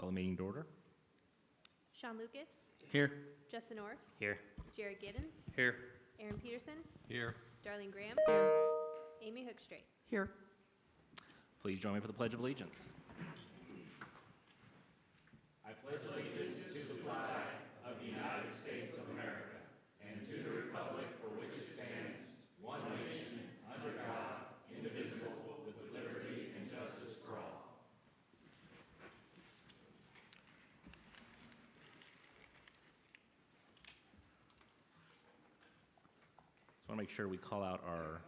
Call the meeting to order. Sean Lucas, Here. Justin Orff, Here. Jared Giddens, Here. Aaron Peterson, Here. Darlene Graham, Amy Hookstraight. Here. Please join me for the Pledge of Allegiance. I want to make sure we call out our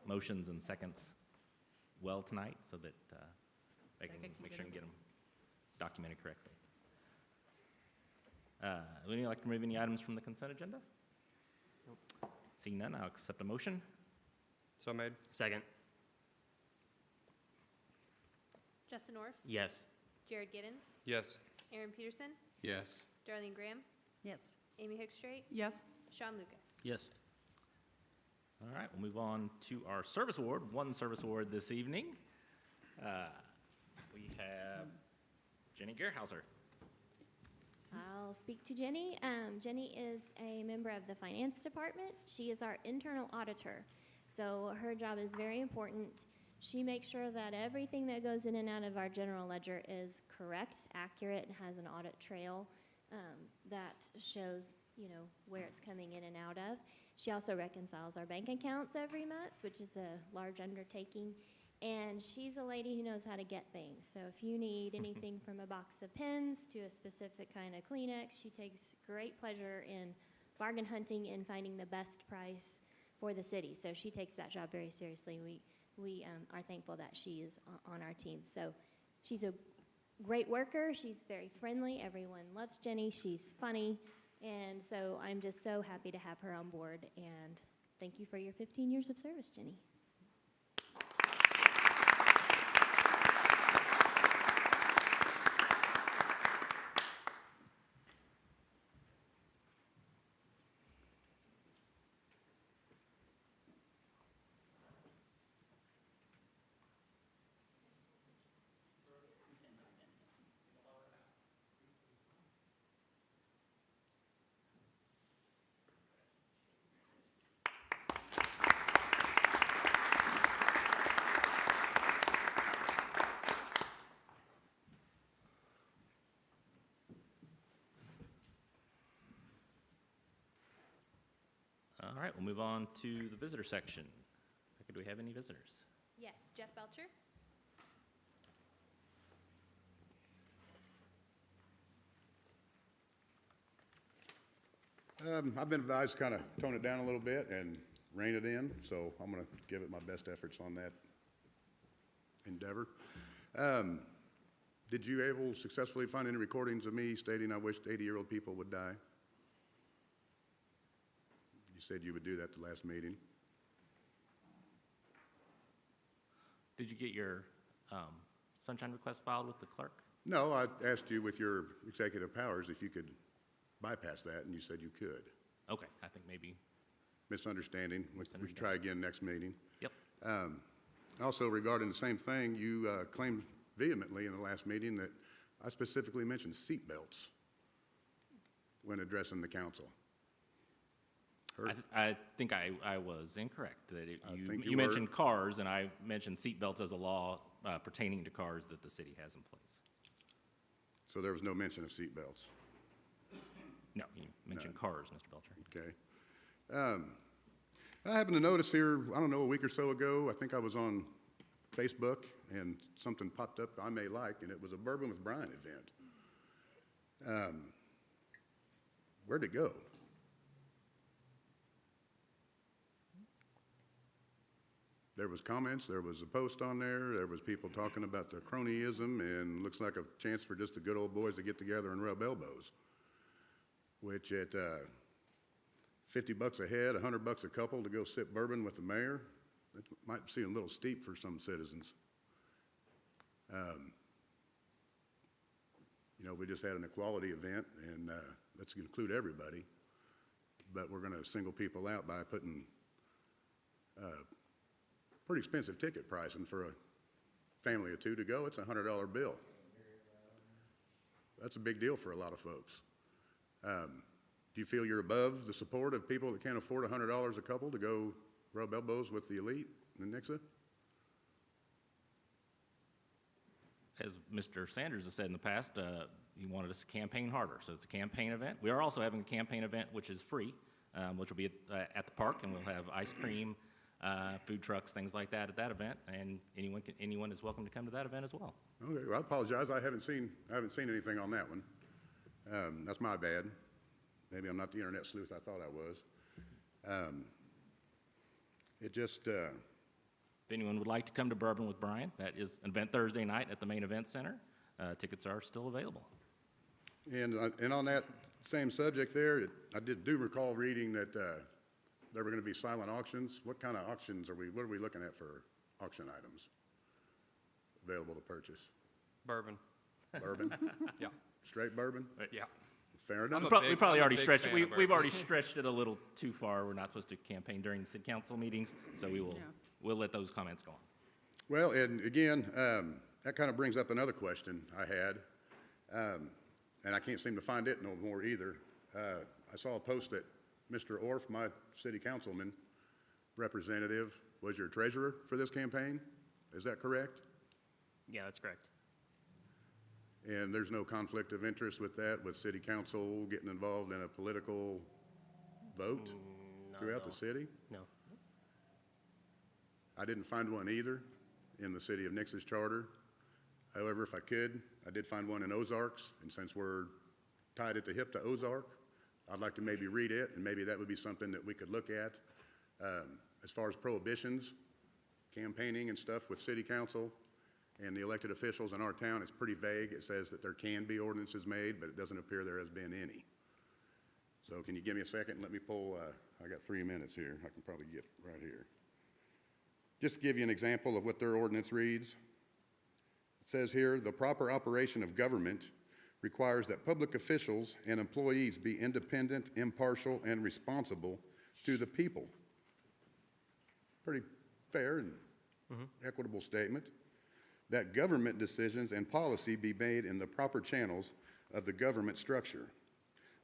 motions and seconds well tonight so that I can make sure and get them documented correctly. Would anyone like to remove any items from the consent agenda? Nope. Seeing none, I'll accept a motion. So made. Second. Justin Orff, Yes. Jared Giddens, Yes. Aaron Peterson, Yes. Darlene Graham, Yes. Amy Hookstraight, Yes. Sean Lucas. Yes. All right, we'll move on to our service award, one service award this evening. We have Jenny Gerhauser. I'll speak to Jenny. Jenny is a member of the finance department. She is our internal auditor. So her job is very important. She makes sure that everything that goes in and out of our general ledger is correct, accurate, and has an audit trail that shows, where it's coming in and out of. She also reconciles our bank accounts every month, which is a large undertaking. And she's a lady who knows how to get things. So if you need anything from a box of pens to a specific kind of Kleenex, she takes great pleasure in bargain hunting and finding the best price for the city. So she takes that job very seriously. We are thankful that she is on our team. So she's a great worker. She's very friendly. Everyone loves Jenny. She's funny. And so I'm just so happy to have her on board. And thank you for your 15 years of service, Jenny. All right, we'll move on to the visitor section. Do we have any visitors? Yes, Jeff Belcher. I've been advised to kind of tone it down a little bit and rein it in, so I'm going to give it my best efforts on that endeavor. Did you able to successfully find any recordings of me stating I wished 80-year-old people would die? You said you would do that the last meeting. Did you get your sunshine request filed with the clerk? No, I asked you with your executive powers if you could bypass that, and you said you could. Okay, I think maybe. Misunderstanding. We can try again next meeting. Yep. Also, regarding the same thing, you claimed vehemently in the last meeting that I specifically mentioned seat belts when addressing the council. I think I was incorrect. That think you you mentioned cars, and I mentioned seatbelts as a law pertaining to cars that the city has in place. So there was no mention of seat belts. No, you mentioned cars, Mr. Belcher. Okay. I happened to notice here, I don't know, a week or so ago, I think I was on Facebook, and something popped up I may like, and it was a Bourbon with Brian event. Where'd it go? There was comments, there was a post on there was people talking about the cronyism, and looks like a chance for just the good old boys to get together and rub elbows, which at $50 a head, $100 a couple to go sip bourbon with the mayor, that might seem a little steep for some citizens. We just had an equality event, and let's include everybody, but we're going to single people out by putting pretty expensive ticket pricing for a family of two to go. It's a $100 bill. That's a big deal for a lot of folks. Do you feel you're above the support of people that can't afford $100 a couple to go rub elbows with the elite in Nixa? As Mr. Sanders has said in the past, he wanted us to campaign harder, so it's a campaign event. We are also having a campaign event which is free, which will be at the park, and we'll have ice cream, food trucks, things like that at that event, and anyone is welcome to come to that event as well. Okay, well, I apologize. I haven't seen anything on that one. That's my bad. Maybe I'm not the internet sleuth I thought I was. If anyone would like to come to Bourbon with Brian, that is an event Thursday night at the main event center. Tickets are still available. And on that same subject there, I do recall reading that there were going to be silent auctions. What kind of auctions what are we looking at for auction items available to purchase? Bourbon. Bourbon? Yeah. Straight bourbon? Yeah. Fair I'm enough. We probably I'm a already big stretched, fan we- of we've bourbon. already stretched it a little too far. We're not supposed to campaign during the city council meetings, so we'll let those comments go on. Well, and again, that kind of brings up another question I had, and I can't seem to find it no more either. I saw a post that Mr. Orff, my city councilman representative, was your treasurer for this campaign. Is that correct? Yeah, that's correct. And there's no conflict of interest with that, with city council getting involved in a political vote Not throughout at the all. city? No. I didn't find one either in the city of Nix's charter. However, if I could, I did find one in Ozarks, and since we're tied at the hip to Ozark, I'd like to maybe read it, and maybe that would be something that we could look at. As far as prohibitions, campaigning and stuff with city council and the elected officials in our town, it's pretty vague. It says that there can be ordinances made, but it doesn't appear there has been any. So can you give me a second and let me pull, I got 3 minutes here. I can probably get right here. Just to give you an example of what their ordinance reads. It says here, the proper operation of government requires that public officials and employees be independent, impartial, and responsible to the people. Pretty fair and equitable statement. That government decisions and policy be made in the proper channels of the government structure.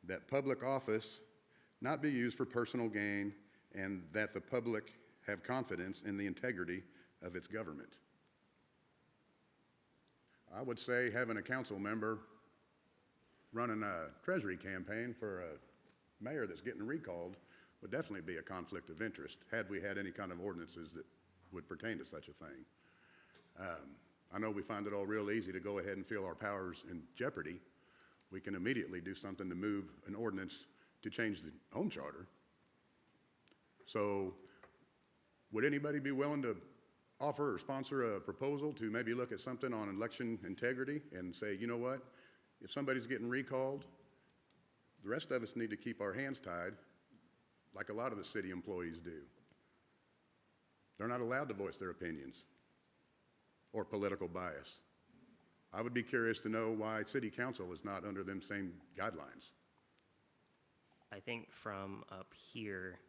That public office not be used for personal gain, and that the public have confidence in the integrity of its government. I would say having a council member running a treasury campaign for a mayor that's getting recalled would definitely be a conflict of interest had we had any kind of ordinances that would pertain to such a thing. I know we find it all real easy to go ahead and feel our powers in jeopardy. We can immediately do something to move an ordinance to change the home charter. So would anybody be willing to offer or sponsor a proposal to maybe look at something on election integrity and say, you know what, if somebody's getting recalled, the rest of us need to keep our hands tied like a lot of the city employees do. They're not allowed to voice their opinions or political bias. I would be curious to know why city council is not under them same guidelines. I think from up here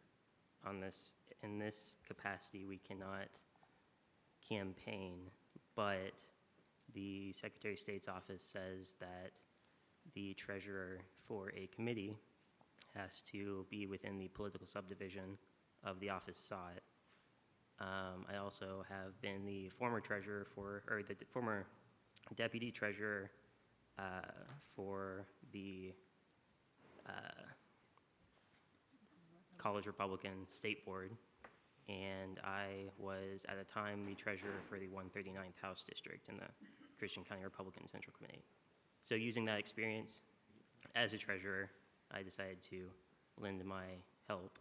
on this, in this capacity, we cannot campaign, but the Secretary of State's office says that the treasurer for a committee has to be within the political subdivision of the office sought. I also have been the former treasurer for, or the former deputy treasurer for the College Republican State Board, and I was at a time the treasurer for the 139th House District in the Christian County Republican Central Committee. So using that experience as a treasurer, I decided to lend my help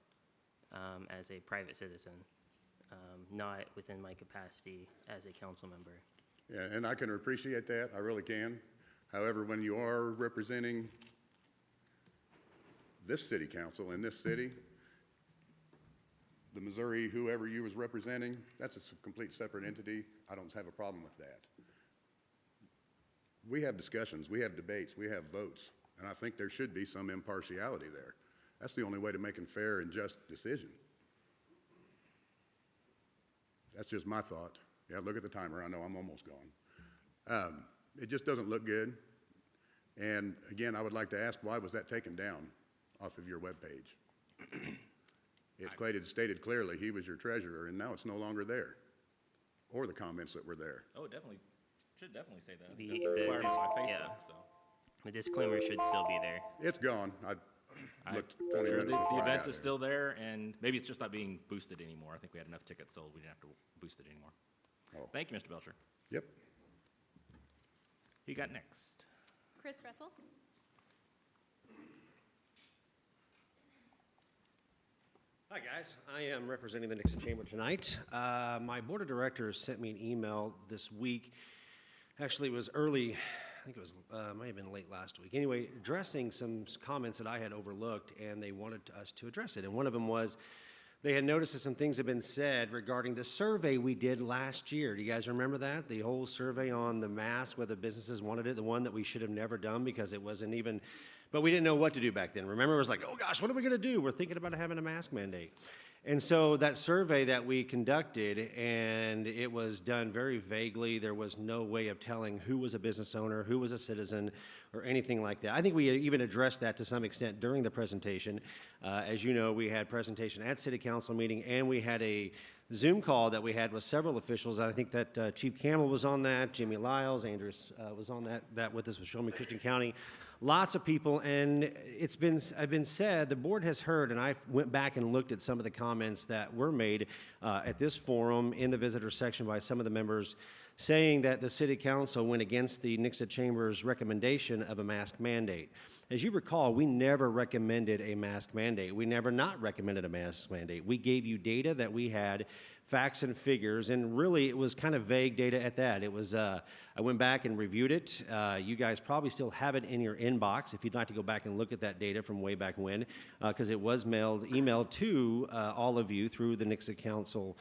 as a private citizen, not within my capacity as a council member. Yeah, and I can appreciate that, I really can. However, when you are representing this city council in this city, the Missouri, whoever you was representing, that's a complete separate entity. I don't have a problem with that. We have discussions, we have debates, we have votes, and I think there should be some impartiality there. That's the only way to make a fair and just decision. That's just my thought. Yeah, look at the timer. I know I'm almost gone. It just doesn't look good. And again, I would like to ask, why was that taken down off of your webpage? It stated clearly he was your treasurer, and now it's no longer there, or the comments that were there. Oh, definitely, should definitely say that. The- It's the required dis- by Facebook, yeah. so. The disclaimer should still be there. It's gone. I I'm looked 20 sure minutes the before I event got is here. still there, and maybe it's just not being boosted anymore. I think we had enough tickets sold, we didn't have to boost it anymore. Oh. Thank you, Mr. Belcher. Yep. Who you got next? Chris Russell. Hi, guys. I am representing the Nixa Chamber tonight. My board of directors sent me an email this week. Actually, it was early, I think it was, might have been late last week. Anyway, addressing some comments that I had overlooked, and they wanted us to address it. And one of them was, they had noticed that some things had been said regarding the survey we did last year. Do you guys remember that? The whole survey on the mask, whether businesses wanted it, the one that we should have never done because it wasn't even, but we didn't know what to do back then. Remember, it was like, oh gosh, what are we gonna do? We're thinking about having a mask mandate. And so that survey that we conducted, and it was done very vaguely. There was no way of telling who was a business owner, who was a citizen, or anything like that. I think we even addressed that to some extent during the presentation. As you know, we had presentation at City Council meeting, and we had a Zoom call that we had with several officials. I think that Chief Campbell was on that, Jimmy Lyles, Andrews was on that with us with Show Me Christian County. Lots of people, and I've been said, the board has heard, and I went back and looked at some of the comments that were made at this forum in the visitor section by some of the members saying that the City Council went against the Nixa Chamber's recommendation of a mask mandate. As you recall, we never recommended a mask mandate. We never not recommended a mask mandate. We gave you data that we had, facts and figures, and really it was kind of vague data at that. It was, I went back and reviewed it. You guys probably still have it in your inbox if you'd like to go back and look at that data from way back when, because it was emailed to all of you through the Nixa Council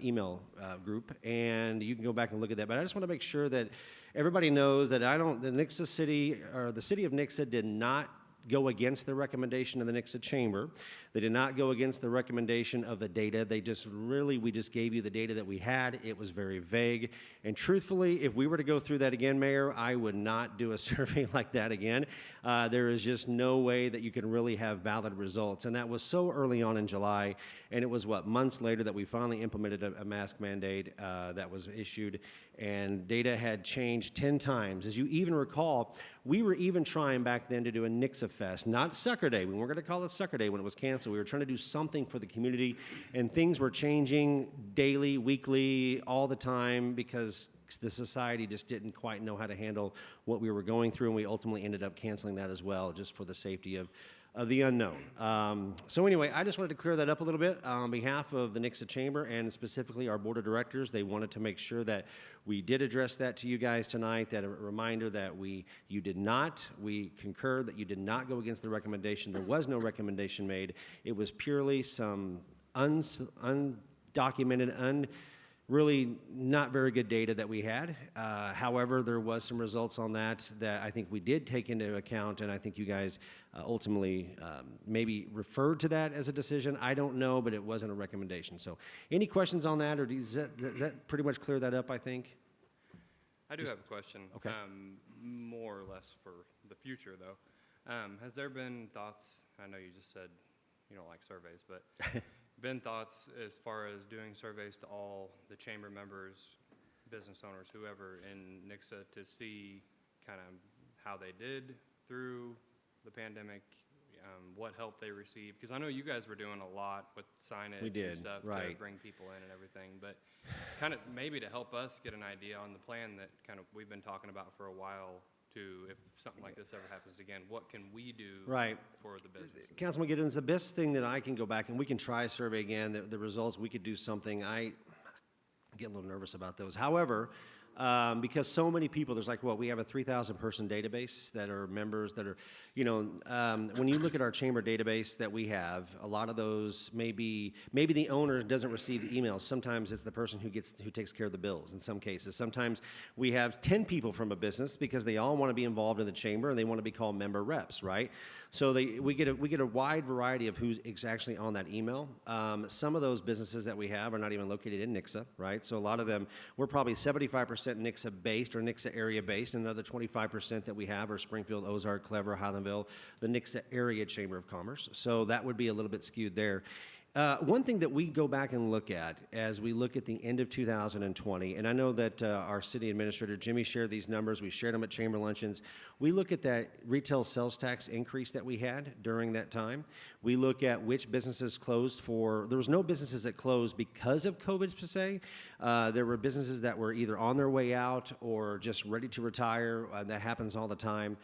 email group, and you can go back and look at that. But I just want to make sure that everybody knows that the Nixa City, or the City of Nixa did not go against the recommendation of the Nixa Chamber. They did not go against the recommendation of the data. We just gave you the data that we had. It was very vague. And truthfully, if we were to go through that again, Mayor, I would not do a survey like that again. There is just no way that you can really have valid results. And that was so early on in July, and it was, months later that we finally implemented a mask mandate that was issued, and data had changed 10 times. As you even recall, we were even trying back then to do a Nixa Fest, not Sucker Day. We weren't going to call it Sucker Day when it was canceled. We were trying to do something for the community, and things were changing daily, weekly, all the time, because the society just didn't quite know how to handle what we were going through, and we ultimately ended up canceling that as well, just for the safety of the unknown. So anyway, I just wanted to clear that up a little bit on behalf of the Nixa Chamber and specifically our board of directors. They wanted to make sure that we did address that to you guys tonight, that a reminder that we concur that you did not go against the recommendation. There was no recommendation made. It was purely some undocumented, really not very good data that we had. However, there was some results on that I think we did take into account, and I think you guys ultimately maybe referred to that as a decision. I don't know, but it wasn't a recommendation. So any questions on that, or does that pretty much clear that up, I think? I do have a question. Okay. More or less for the future, though. Has there been thoughts, I know you just said you don't like surveys, but been thoughts as far as doing surveys to all the chamber members, business owners, whoever in Nixa, to see kind of how they did through the pandemic, what help they received? Because I know you guys were doing a lot with signage and stuff to bring people in and everything, but kind of maybe to help us get an idea on the plan that kind of we've been talking about for a while, to if something like this ever happens again, what can we do for the business? Councilman Giddens, the best thing that I can go back, and we can try a survey again, the results, we could do something. I get a little nervous about those. However, because so many people, there's we have a 3,000 person database that are members that are, when you look at our chamber database that we have, a lot of those maybe the owner doesn't receive emails. Sometimes it's the person who takes care of the bills in some cases. Sometimes we have 10 people from a business because they all want to be involved in the chamber and they want to be called member reps, right? So we get a wide variety of who's actually on that email. Some of those businesses that we have are not even located in Nixa, right? So a lot of them, we're probably 75% Nixa-based or Nixa area-based, and another 25% that we have are Springfield, Ozark, Clever, Highlandville, the Nixa Area Chamber of Commerce. So that would be a little bit skewed there. One thing that we go back and look at as we look at the end of 2020, and I know that our city administrator, Jimmy, shared these numbers. We shared them at chamber luncheons. We look at that retail sales tax increase that we had during that time. We look at which businesses closed there was no businesses that closed because of COVID per se. There were businesses that were either on their way out or just ready to retire. That happens all the time.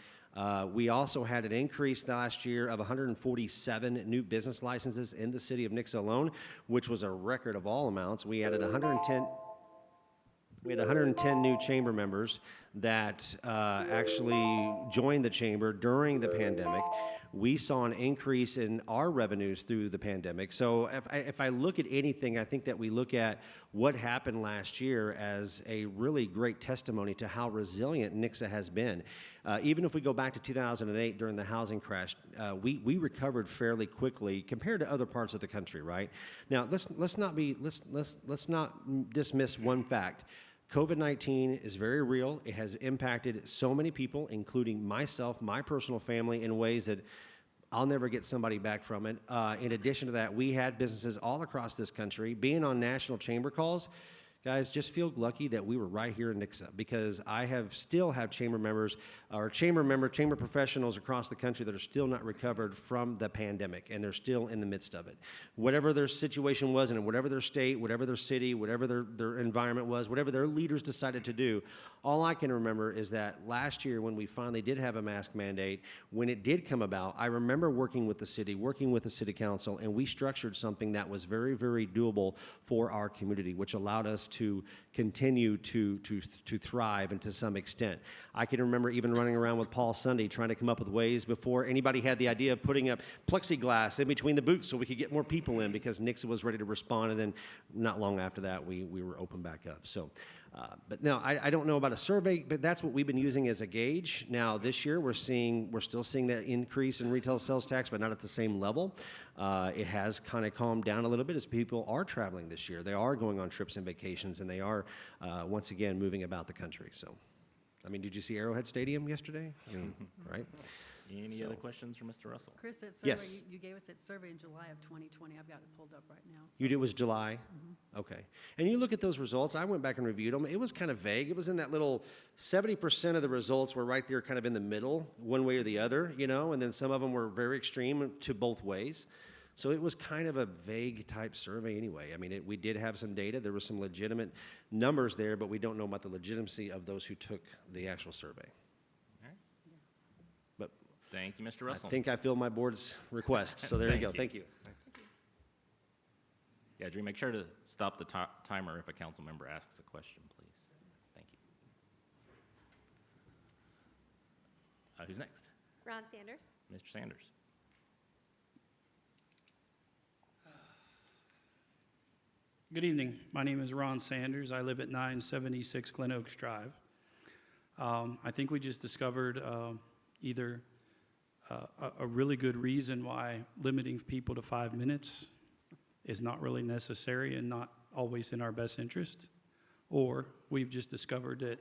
We also had an increase last year of 147 new business licenses in the city of Nixa alone, which was a record of all amounts. We added 110 new chamber members that actually joined the chamber during the pandemic. We saw an increase in our revenues through the pandemic. So if I look at anything, I think that we look at what happened last year as a really great testimony to how resilient Nixa has been. Even if we go back to 2008 during the housing crash, we recovered fairly quickly compared to other parts of the country, right? Now, let's not dismiss one fact. COVID-19 is very real. It has impacted so many people, including myself, my personal family, in ways that I'll never get somebody back from it. In addition to that, we had businesses all across this country. Being on national chamber calls, guys, just feel lucky that we were right here in Nixa, because I still have chamber members or chamber professionals across the country that are still not recovered from the pandemic, and they're still in the midst of it. Whatever their situation was, and whatever their state, whatever their city, whatever their environment was, whatever their leaders decided to do, all I can remember is that last year when we finally did have a mask mandate, when it did come about, I remember working with the city, working with the city council, and we structured something that was very, very doable for our community, which allowed us to continue to thrive, and to some extent. I can remember even running around with Paul Sunday trying to come up with ways before anybody had the idea of putting up plexiglass in between the booths so we could get more people in, because Nixa was ready to respond, and then not long after that we were open back up. So, but no, I don't know about a survey, but that's what we've been using as a gauge. Now this year we're still seeing that increase in retail sales tax, but not at the same level. It has kind of calmed down a little bit as people are traveling this year. They are going on trips and vacations, and they are once again moving about the country. So, I mean, did you see Arrowhead Stadium yesterday? I mean, right? Any other questions for Mr. Russell? Chris, that survey, Yes. you gave us that survey in July of 2020. I've got it pulled up right now. It was July? Okay. And you look at those results, I went back and reviewed them. It was kind of vague. It was in that little 70% of the results were right there kind of in the middle, one way or the other, and then some of them were very extreme to both ways. So it was kind of a vague type survey anyway. I mean, we did have some data. There were some legitimate numbers there, but we don't know about the legitimacy of those who took the actual survey. All right. But Thank you, Mr. I Russell. think I filled my board's request, so there you go. Thank you. Yeah, Drew, make sure to stop the timer if a council member asks a question, please. Thank you. Who's next? Ron Sanders. Mr. Sanders. Good evening. My name is Ron Sanders. I live at 976 Glen Oaks Drive. I think we just discovered either a really good reason why limiting people to 5 minutes is not really necessary and not always in our best interest, or we've just discovered that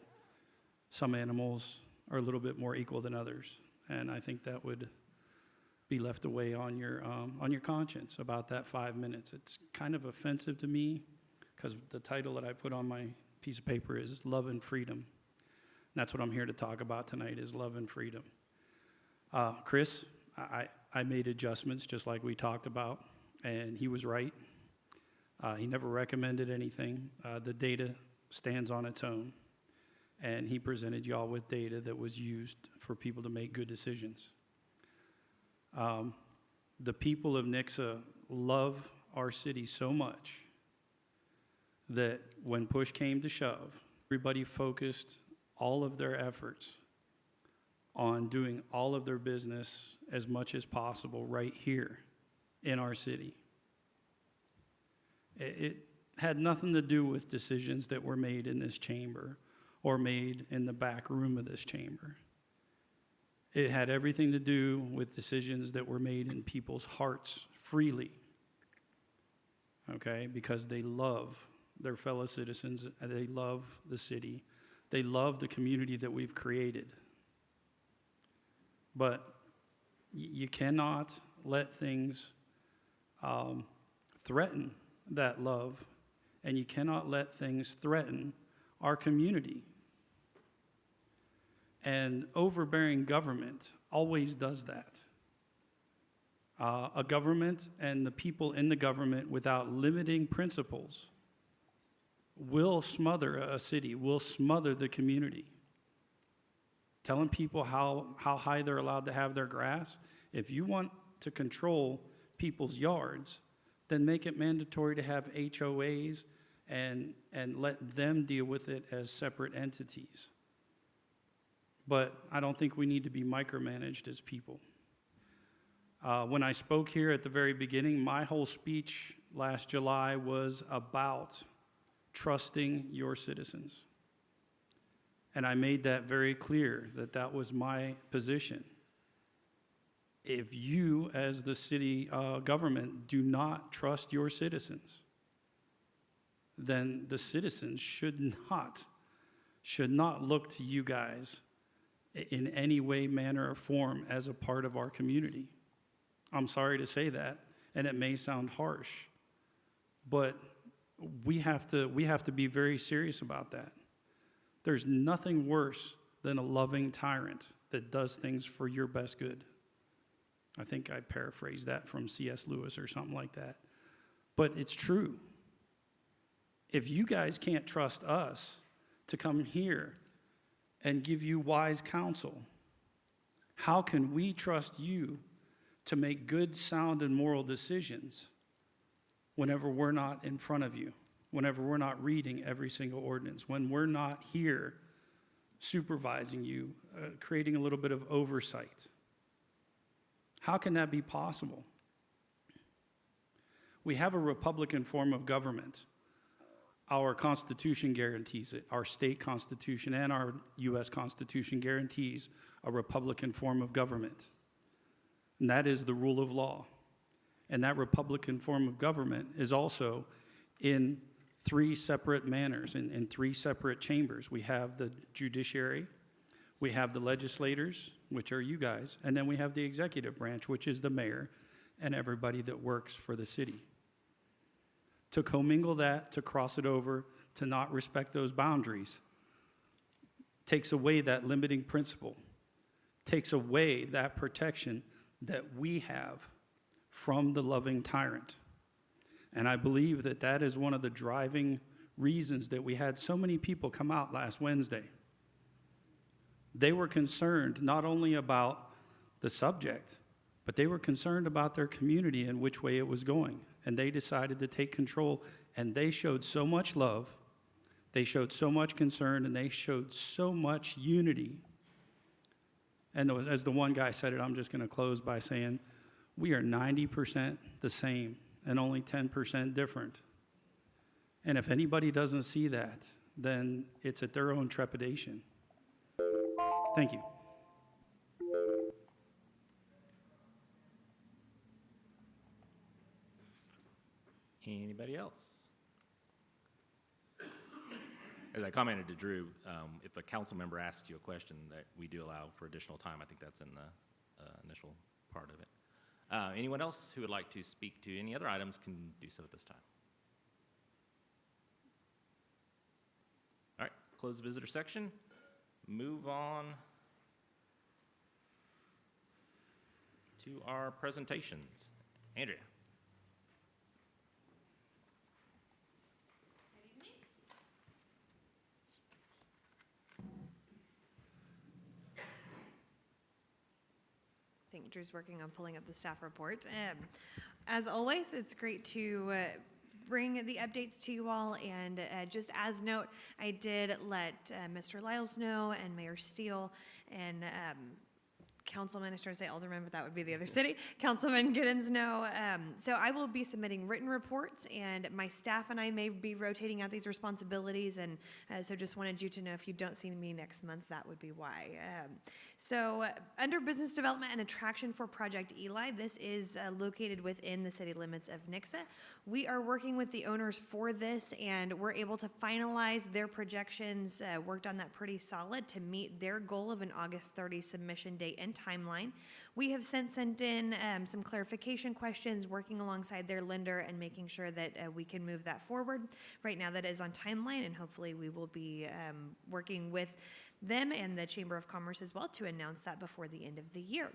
some animals are a little bit more equal than others, and I think that would be left away on your conscience about that 5 minutes. It's kind of offensive to me because the title that I put on my piece of paper is Love and Freedom. And that's what I'm here to talk about tonight, is love and freedom. Chris, I made adjustments just like we talked about, and he was right. He never recommended anything. The data stands on its own, and he presented y'all with data that was used for people to make good decisions. The people of Nixa love our city so much that when push came to shove, everybody focused all of their efforts on doing all of their business as much as possible right here in our city. It had nothing to do with decisions that were made in this chamber or made in the back room of this chamber. It had everything to do with decisions that were made in people's hearts freely, okay, because they love their fellow citizens, they love the city, They love the community that we've created. But you cannot let things threaten that love, and you cannot let things threaten our community. And overbearing government always does that. A government and the people in the government without limiting principles will smother a city, will smother the community. Telling people how high they're allowed to have their grass. If you want to control people's yards, then make it mandatory to have HOAs and let them deal with it as separate entities. But I don't think we need to be micromanaged as people. When I spoke here at the very beginning, my whole speech last July was about trusting your citizens. And I made that very clear that that was my position. If you, as the city government, do not trust your citizens, then the citizens should not look to you guys in any way, manner, or form as a part of our community. I'm sorry to say that, and it may sound harsh, but we have to be very serious about that. There's nothing worse than a loving tyrant that does things for your best good. I think I paraphrased that from C.S. Lewis or something like that. But it's true. If you guys can't trust us to come here and give you wise counsel, how can we trust you to make good, sound, and moral decisions whenever we're not in front of you, whenever we're not reading every single ordinance, when we're not here supervising you, creating a little bit of oversight? How can that be possible? We have a Republican form of government. Our Constitution guarantees it. Our state constitution and our U.S. Constitution guarantees a Republican form of government. And that is the rule of law. And that Republican form of government is also in three separate manners, in three separate chambers. We have the judiciary, we have the legislators, which are you guys, and then we have the executive branch, which is the mayor and everybody that works for the city. To commingle that, to cross it over, to not respect those boundaries, takes away that limiting principle, takes away that protection that we have from the loving tyrant. And I believe that that is one of the driving reasons that we had so many people come out last Wednesday. They were concerned not only about the subject, but they were concerned about their community and which way it was going. And they decided to take control, and they showed so much love, they showed so much concern, and they showed so much unity. And as the one guy said it, I'm just going to close by saying, we are 90% the same and only 10% different. And if anybody doesn't see that, then it's at their own trepidation. Thank you. Anybody else? As I commented to Drew, if a council member asks you a question, that we do allow for additional time. I think that's in the initial part of it. Anyone else who would like to speak to any other items can do so at this time. All right, close the visitor section. Move on to our presentations. Andrea. I think Drew's working on pulling up the staff report. As always, it's great to bring the updates to you all, and just as note, I did let Mr. Lyles know and Mayor Steele and Councilman, I started to say Alderman, but that would be the other city, Councilman Giddens know. So I will be submitting written reports, and my staff and I may be rotating out these responsibilities, and so just wanted you to know if you don't see me next month, that would be why. Under Business Development and Attraction for Project Eli, this is located within the city limits of Nixa. We are working with the owners for this, and we're able to finalize their projections, worked on that pretty solid to meet their goal of an August 30 submission date and timeline. We have since sent in some clarification questions, working alongside their lender and making sure that we can move that forward. Right now that is on timeline, and hopefully we will be working with them and the Chamber of Commerce as well to announce that before the end of the year.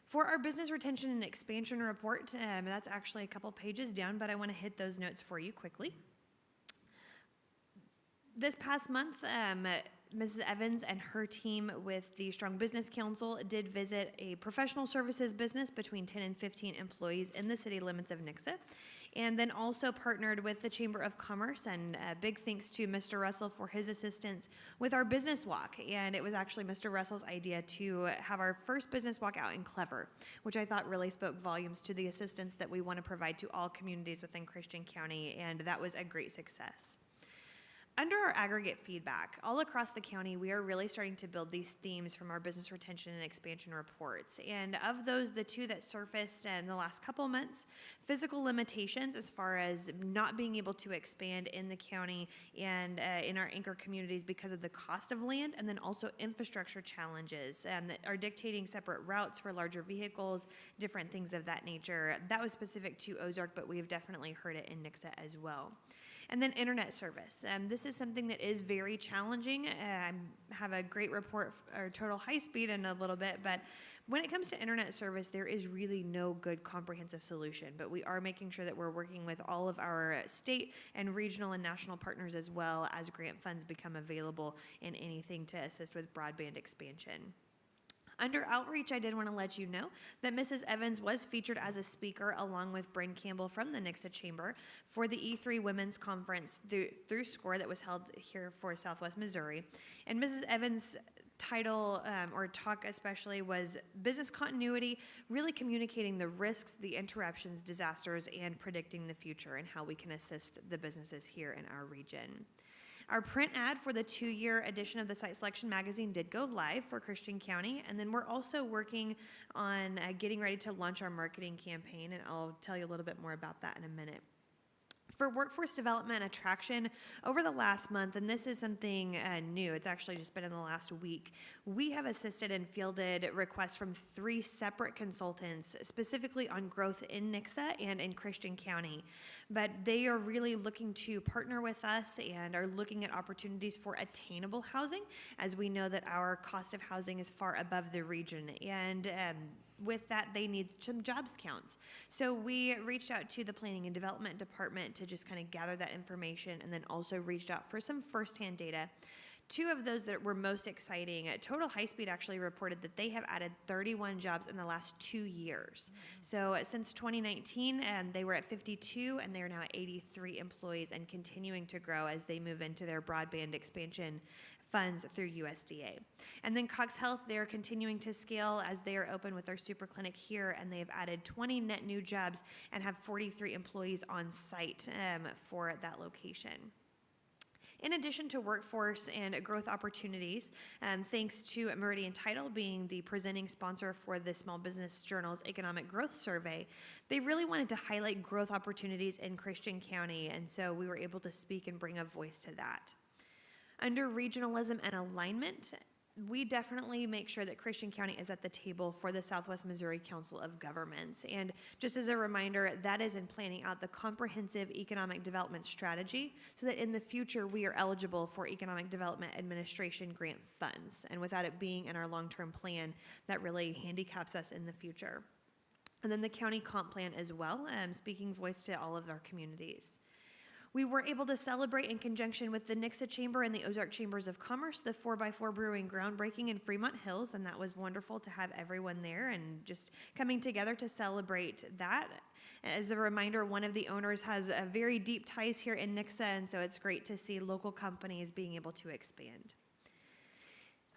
For our business retention and expansion report, that's actually a couple pages down, but I want to hit those notes for you quickly. This past month, Mrs. Evans and her team with the Strong Business Council did visit a professional services business between 10 and 15 employees in the city limits of Nixa, and then also partnered with the Chamber of Commerce, and big thanks to Mr. Russell for his assistance with our business walk. And it was actually Mr. Russell's idea to have our first business walk out in Clever, which I thought really spoke volumes to the assistance that we want to provide to all communities within Christian County, and that was a great success. Under our aggregate feedback, all across the county, we are really starting to build these themes from our business retention and expansion reports. And of those, the two that surfaced in the last couple months, physical limitations as far as not being able to expand in the county and in our anchor communities because of the cost of land, and then also infrastructure challenges that are dictating separate routes for larger vehicles, different things of that nature. That was specific to Ozark, but we have definitely heard it in Nixa as well. And then internet service. This is something that is very challenging. I have a great report, or total high speed in a little bit, but when it comes to internet service, there is really no good comprehensive solution, but we are making sure that we're working with all of our state and regional and national partners as well as grant funds become available in anything to assist with broadband expansion. Under outreach, I did want to let you know that Mrs. Evans was featured as a speaker along with Bryn Campbell from the Nixa Chamber for the E3 Women's Conference through SCORE that was held here for Southwest Missouri. And Mrs. Evans' title or talk especially was Business Continuity, really communicating the risks, the interruptions, disasters, and predicting the future and how we can assist the businesses here in our region. Our print ad for the 2-year edition of the Site Selection Magazine did go live for Christian County, and then we're also working on getting ready to launch our marketing campaign, and I'll tell you a little bit more about that in a minute. For workforce development and attraction, over the last month, and this is something new, it's actually just been in the last week, we have assisted and fielded requests from 3 separate consultants, specifically on growth in Nixa and in Christian County. But they are really looking to partner with us and are looking at opportunities for attainable housing, as we know that our cost of housing is far above the region. And with that, they need some jobs counts. So we reached out to the Planning and Development Department to just kind of gather that information, and then also reached out for some firsthand data. 2 of those that were most exciting, Total High Speed actually reported that they have added 31 jobs in the last 2 years. So since 2019, they were at 52, and they are now at 83 employees and continuing to grow as they move into their broadband expansion funds through USDA. And then Cox Health, they're continuing to scale as they are open with their super clinic here, and they have added 20 net new jobs and have 43 employees on site for that location. In addition to workforce and growth opportunities, thanks to Meridian Title being the presenting sponsor for the Small Business Journal's Economic Growth Survey, they really wanted to highlight growth opportunities in Christian County, and so we were able to speak and bring a voice to that. Under regionalism and alignment, we definitely make sure that Christian County is at the table for the Southwest Missouri Council of Governments. And just as a reminder, that is in planning out the comprehensive economic development strategy so that in the future we are eligible for Economic Development Administration grant funds. And without it being in our long-term plan, that really handicaps us in the future. And then the county comp plan as well, speaking voice to all of our communities. We were able to celebrate in conjunction with the Nixa Chamber and the Ozark Chambers of Commerce the 4x4 Brewing groundbreaking in Fremont Hills, and that was wonderful to have everyone there and just coming together to celebrate that. As a reminder, one of the owners has a very deep ties here in Nixa, and so it's great to see local companies being able to expand.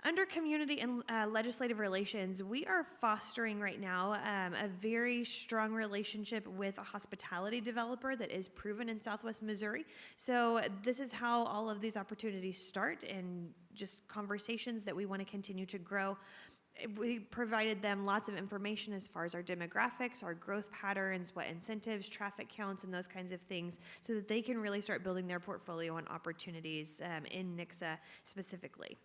Under community and legislative relations, we are fostering right now a very strong relationship with a hospitality developer that is proven in Southwest Missouri. So this is how all of these opportunities start, and just conversations that we want to continue to grow. We provided them lots of information as far as our demographics, our growth patterns, what incentives, traffic counts, and those kinds of things, so that they can really start building their portfolio and opportunities in Nixa specifically.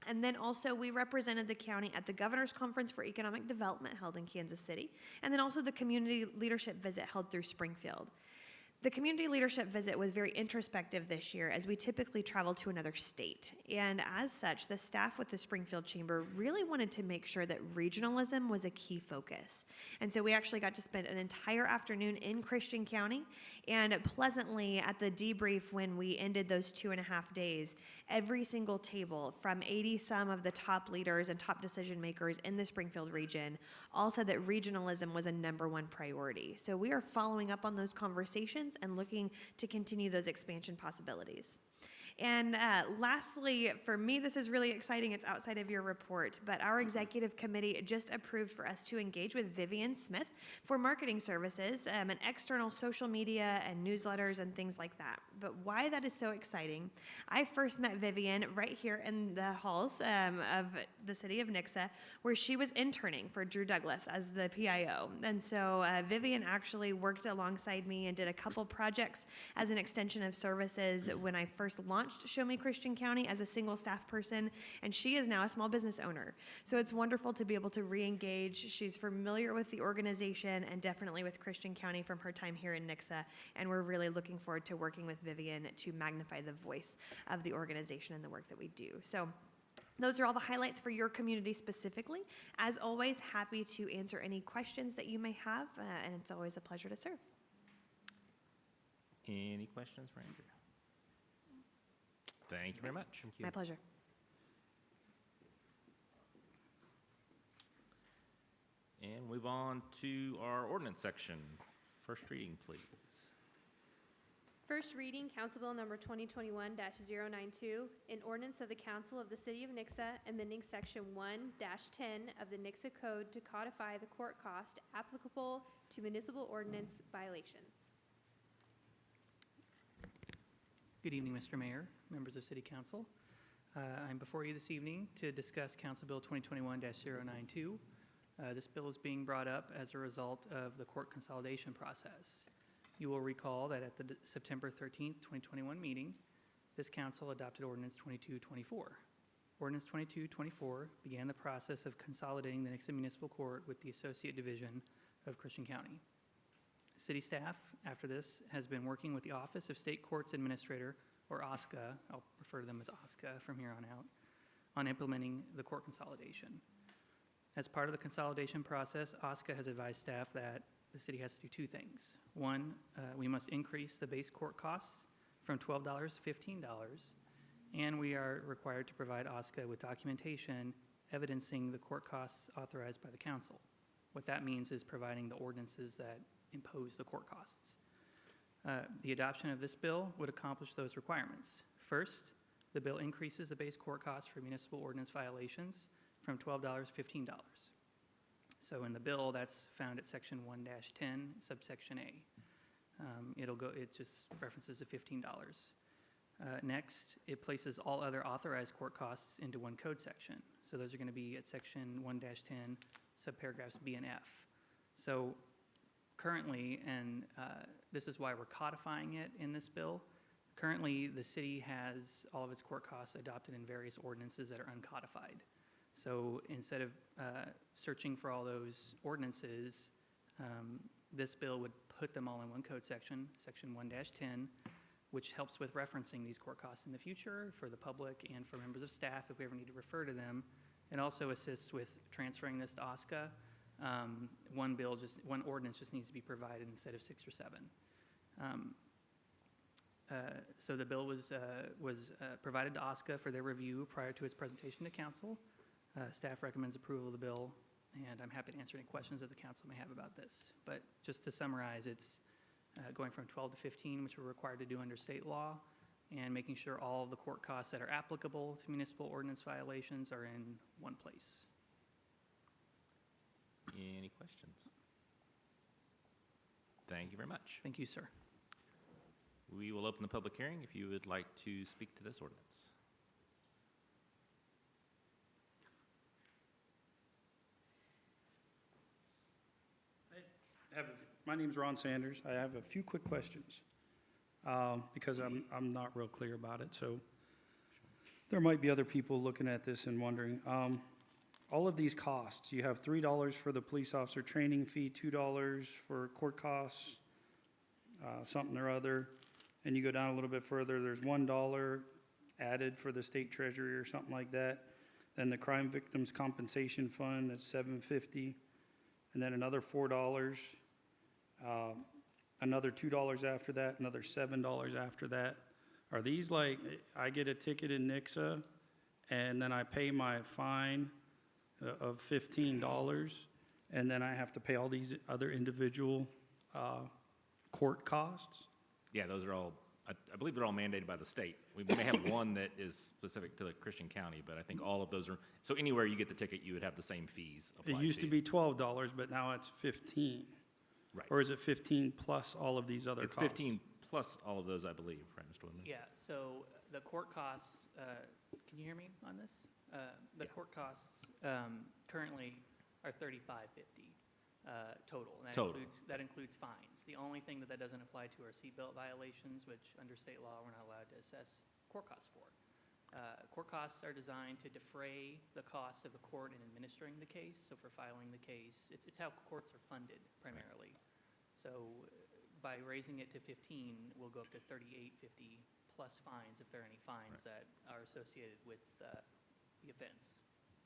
And then also, we represented the county at the Governor's Conference for Economic Development held in Kansas City, and then also the community leadership visit held through Springfield. The community leadership visit was very introspective this year, as we typically travel to another state. And as such, the staff with the Springfield Chamber really wanted to make sure that regionalism was a key focus. And so we actually got to spend an entire afternoon in Christian County, and pleasantly at the debrief when we ended those 2.5 days, every single table from 80-some of the top leaders and top decision makers in the Springfield region all said that regionalism was a #1 priority. So we are following up on those conversations and looking to continue those expansion possibilities. And lastly, for me, this is really exciting. It's outside of your report, but our executive committee just approved for us to engage with Vivian Smith for marketing services and external social media and newsletters and things like that. But why that is so exciting, I first met Vivian right here in the halls of the city of Nixa, where she was interning for Drew Douglas as the PIO. And so Vivian actually worked alongside me and did a couple projects as an extension of services when I first launched Show Me Christian County as a single staff person, and she is now a small business owner. So it's wonderful to be able to re-engage. She's familiar with the organization and definitely with Christian County from her time here in Nixa, and we're really looking forward to working with Vivian to magnify the voice of the organization and the work that we do. So those are all the highlights for your community specifically. As always, happy to answer any questions that you may have, and it's always a pleasure to serve. Any questions for Andrew? Thank you very much. My pleasure. And move on to our ordinance section. First reading, please. First reading, Council Bill number 2021-092, an ordinance of the Council of the City of Nixa amending Section 1-10 of the Nixa Code to codify the court cost applicable to municipal ordinance violations. Good evening, Mr. Mayor, members of City Council. I'm before you this evening to discuss Council Bill 2021-092. This bill is being brought up as a result of the court consolidation process. You will recall that at the September 13th, 2021 meeting, this council adopted Ordinance 2224. Ordinance 2224 began the process of consolidating the Nixa Municipal Court with the Associate Division of Christian County. City staff, after this, has been working with the Office of State Courts Administrator, or OSCA, I'll refer to them as OSCA from here on out, on implementing the court consolidation. As part of the consolidation process, OSCA has advised staff that the city has to do two things. One, we must increase the base court costs from $12 to $15, and we are required to provide OSCA with documentation evidencing the court costs authorized by the council. What that means is providing the ordinances that impose the court costs. The adoption of this bill would accomplish those requirements. First, the bill increases the base court cost for municipal ordinance violations from $12 to $15. So in the bill, that's found at Section 1-10, subsection A. It just references the $15. Next, it places all other authorized court costs into one code section. So those are going to be at Section 1-10, subparagraphs B and F. So currently, and this is why we're codifying it in this bill, currently the city has all of its court costs adopted in various ordinances that are uncodified. So instead of searching for all those ordinances, this bill would put them all in one code section, Section 1-10, which helps with referencing these court costs in the future for the public and for members of staff if we ever need to refer to them. It also assists with transferring this to OSCA. One ordinance just needs to be provided instead of 6 or 7. So the bill was provided to OSCA for their review prior to its presentation to council. Staff recommends approval of the bill, and I'm happy to answer any questions that the council may have about this. But just to summarize, it's going from 12 to 15, which we're required to do under state law, and making sure all of the court costs that are applicable to municipal ordinance violations are in one place. Any questions? Thank you very much. Thank you, sir. We will open the public hearing if you would like to speak to this ordinance. My name's Ron Sanders. I have a few quick questions, because I'm not real clear about it, so there might be other people looking at this and wondering. All of these costs, you have $3 for the police officer training fee, $2 for court costs, something or other, and you go down a little bit further, there's $1 added for the state treasury or something like that. Then the crime victims compensation fund is $7.50, and then another $4. Another $2 after that, another $7 after that. Are these like, I get a ticket in Nixa, and then I pay my fine of $15, and then I have to pay all these other individual court costs? Yeah, those are all, I believe they're all mandated by the state. We may have one that is specific to the Christian County, but I think all of those are, so anywhere you get the ticket, you would have the same fees It applied used to you. be $12, but now it's 15. Right. Or is it 15 plus all of these other It's costs? 15 plus all of those, I believe, right, Mr. Woodley? Yeah, so the court costs, can you hear me on this? The court costs currently are $35.50 total. And Total. that includes fines. The only thing that doesn't apply to are seatbelt violations, which under state law, we're not allowed to assess court costs for. Court costs are designed to defray the costs of the court in administering the case. So for filing the case, it's how courts are funded primarily. So by raising it to 15, we'll go up to $38.50 plus fines if there are any fines that are associated with the offense.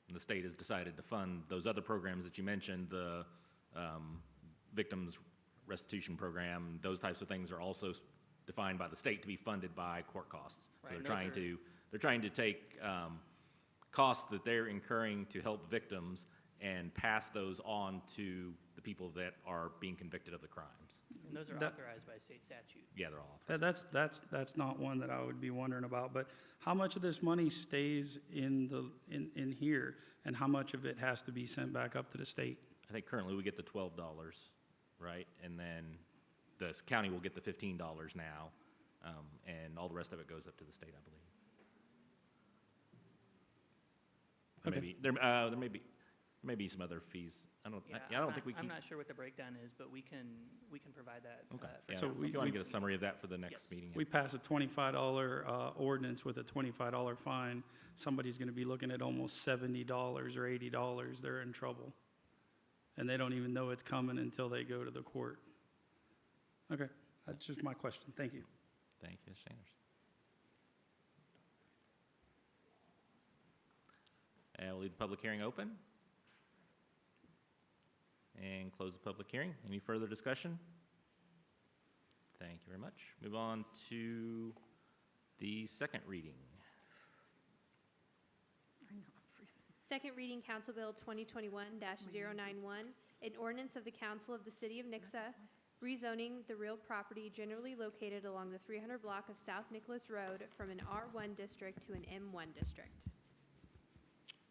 And the state has decided to fund those other programs that you mentioned, the victims restitution program, those types of things are also defined by the state to be funded by court costs. Right, So and they're trying to take costs that they're incurring to help victims and pass those on to the people that are being convicted of the crimes. And those are That- authorized by state statute. Yeah, they're all. That's not one that I would be wondering about, but how much of this money stays in here, and how much of it has to be sent back up to the state? I think currently we get the $12, right? And then the county will get the $15 now, and all the rest of it goes up to the state, I believe. Okay. There may be some other fees. I don't think we I'm keep. not sure what the breakdown is, but we can provide that. Okay. for Yeah, So council. if you want we- to get a summary of that for the next Yes. meeting. We pass a $25 ordinance with a $25 fine, somebody's gonna be looking at almost $70 or $80, they're in trouble. And they don't even know it's coming until they go to the court. Okay, that's just my question, thank you. Thank you, Mr. Sanders. And we'll leave the public hearing open. And close the public hearing. Any further discussion? Thank you very much. Move on to the second reading. I know, I'm freezing. Second reading, Council Bill 2021-091, an ordinance of the Council of the City of Nixa, rezoning the real property generally located along the 300 block of South Nicholas Road from an R1 district to an M1 district.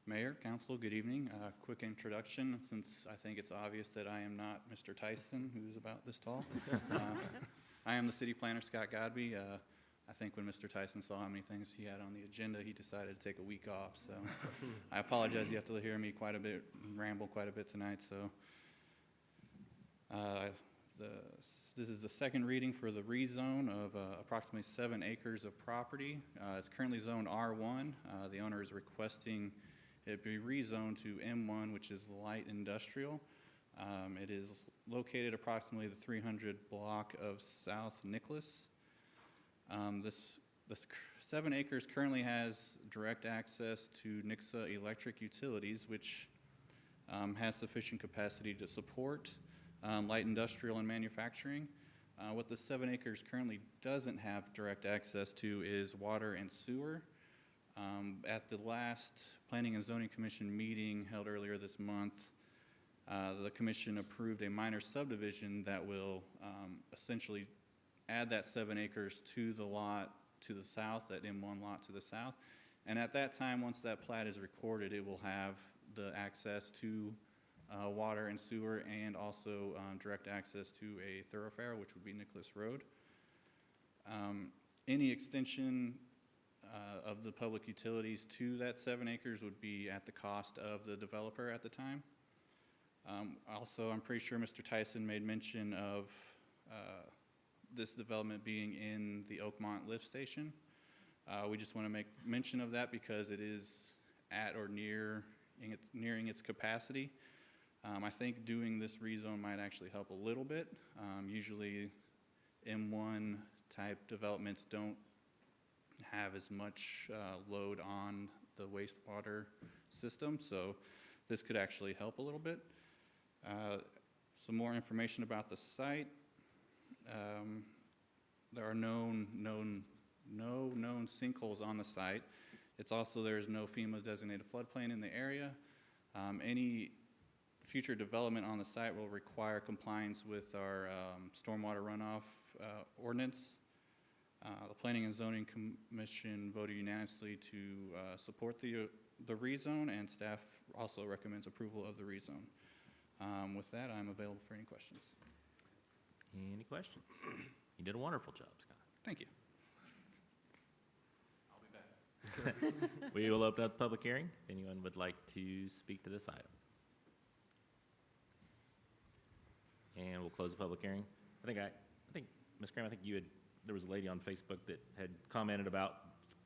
Mayor, council, good evening. Quick introduction, since I think it's obvious that I am not Mr. Tyson, who's about this tall. I am the city planner, Scott Godby. I think when Mr. Tyson saw how many things he had on the agenda, he decided to take a week off, so I apologize, you have to hear me quite a bit, ramble quite a bit tonight, so. This is the second reading for the rezone of approximately 7 acres of property. It's currently zoned R1. The owner is requesting it be rezoned to M1, which is light industrial. It is located approximately the 300 block of South Nicholas. This 7 acres currently has direct access to Nixa Electric Utilities, which has sufficient capacity to support light industrial and manufacturing. What the 7 acres currently doesn't have direct access to is water and sewer. At the last Planning and Zoning Commission meeting held earlier this month, the commission approved a minor subdivision that will essentially add that 7 acres to the lot to the south, that M1 lot to the south. And at that time, once that plat is recorded, it will have the access to water and sewer, and also direct access to a thoroughfare, which would be Nicholas Road. Any extension of the public utilities to that 7 acres would be at the cost of the developer at the time. Also, I'm pretty sure Mr. Tyson made mention of this development being in the Oakmont lift station. We just want to make mention of that because it is at or nearing its capacity. I think doing this rezone might actually help a little bit. Usually M1 type developments don't have as much load on the wastewater system, so this could actually help a little bit. Some more information about the site. There are no known sinkholes on the site. There's no FEMA designated floodplain in the area. Any future development on the site will require compliance with our stormwater runoff ordinance. The Planning and Zoning Commission voted unanimously to support the rezone, and staff also recommends approval of the rezone. With that, I'm available for any questions. Any questions? You did a wonderful job, Scott. Thank you. We will open up the public hearing. If anyone would like to speak to this item. And we'll close the public hearing. I think, Ms. Graham, there was a lady on Facebook that had commented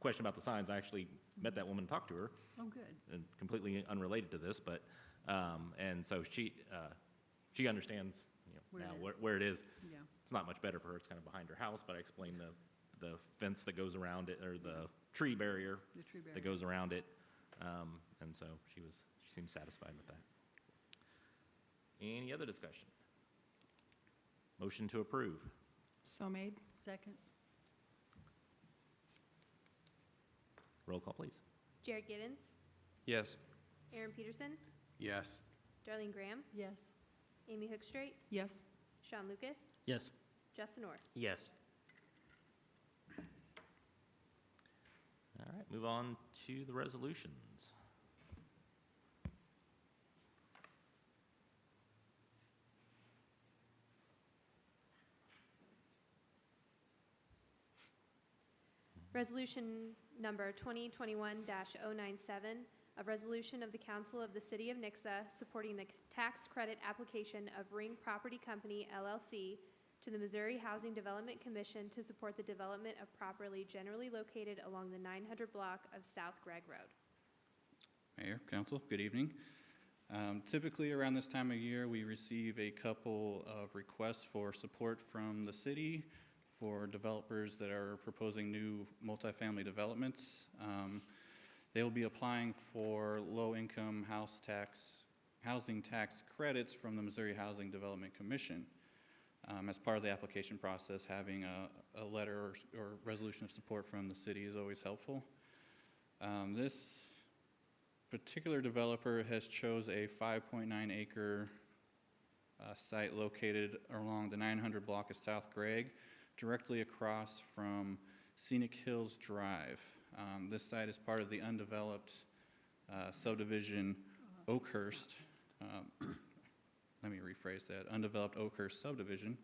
question about the signs. I actually met that woman and talked to her. Oh, good. And completely unrelated to this, but, and so she understands, where it is. Yeah. It's not much better for her. It's kind of behind her house, but I explained the fence that goes around it, or the tree barrier. The tree barrier. That goes around it. And so she seemed satisfied with that. Any other discussion? Motion to approve. So made. Second. Roll call, please. Jared Giddens, Yes. Aaron Peterson, Yes. Darlene Graham, Yes. Amy Hookstrait, Yes. Sean Lucas, Yes. Justin Orr. Yes. All right, move on to the resolutions. Resolution number 2021-097, a resolution of the Council of the City of Nixa supporting the tax credit application of Ring Property Company LLC to the Missouri Housing Development Commission to support the development of property generally located along the 900 block of South Gregg Road. Mayor, council, good evening. Typically around this time of year, we receive a couple of requests for support from the city for developers that are proposing new multifamily developments. They will be applying for low-income housing tax credits from the Missouri Housing Development Commission. As part of the application process, having a letter or resolution of support from the city is always helpful. This particular developer has chose a 5.9 acre site located along the 900 block of South Gregg, directly across from Scenic Hills Drive. This site is part of the undeveloped subdivision Oakhurst. Let me rephrase that, undeveloped Oakhurst subdivision.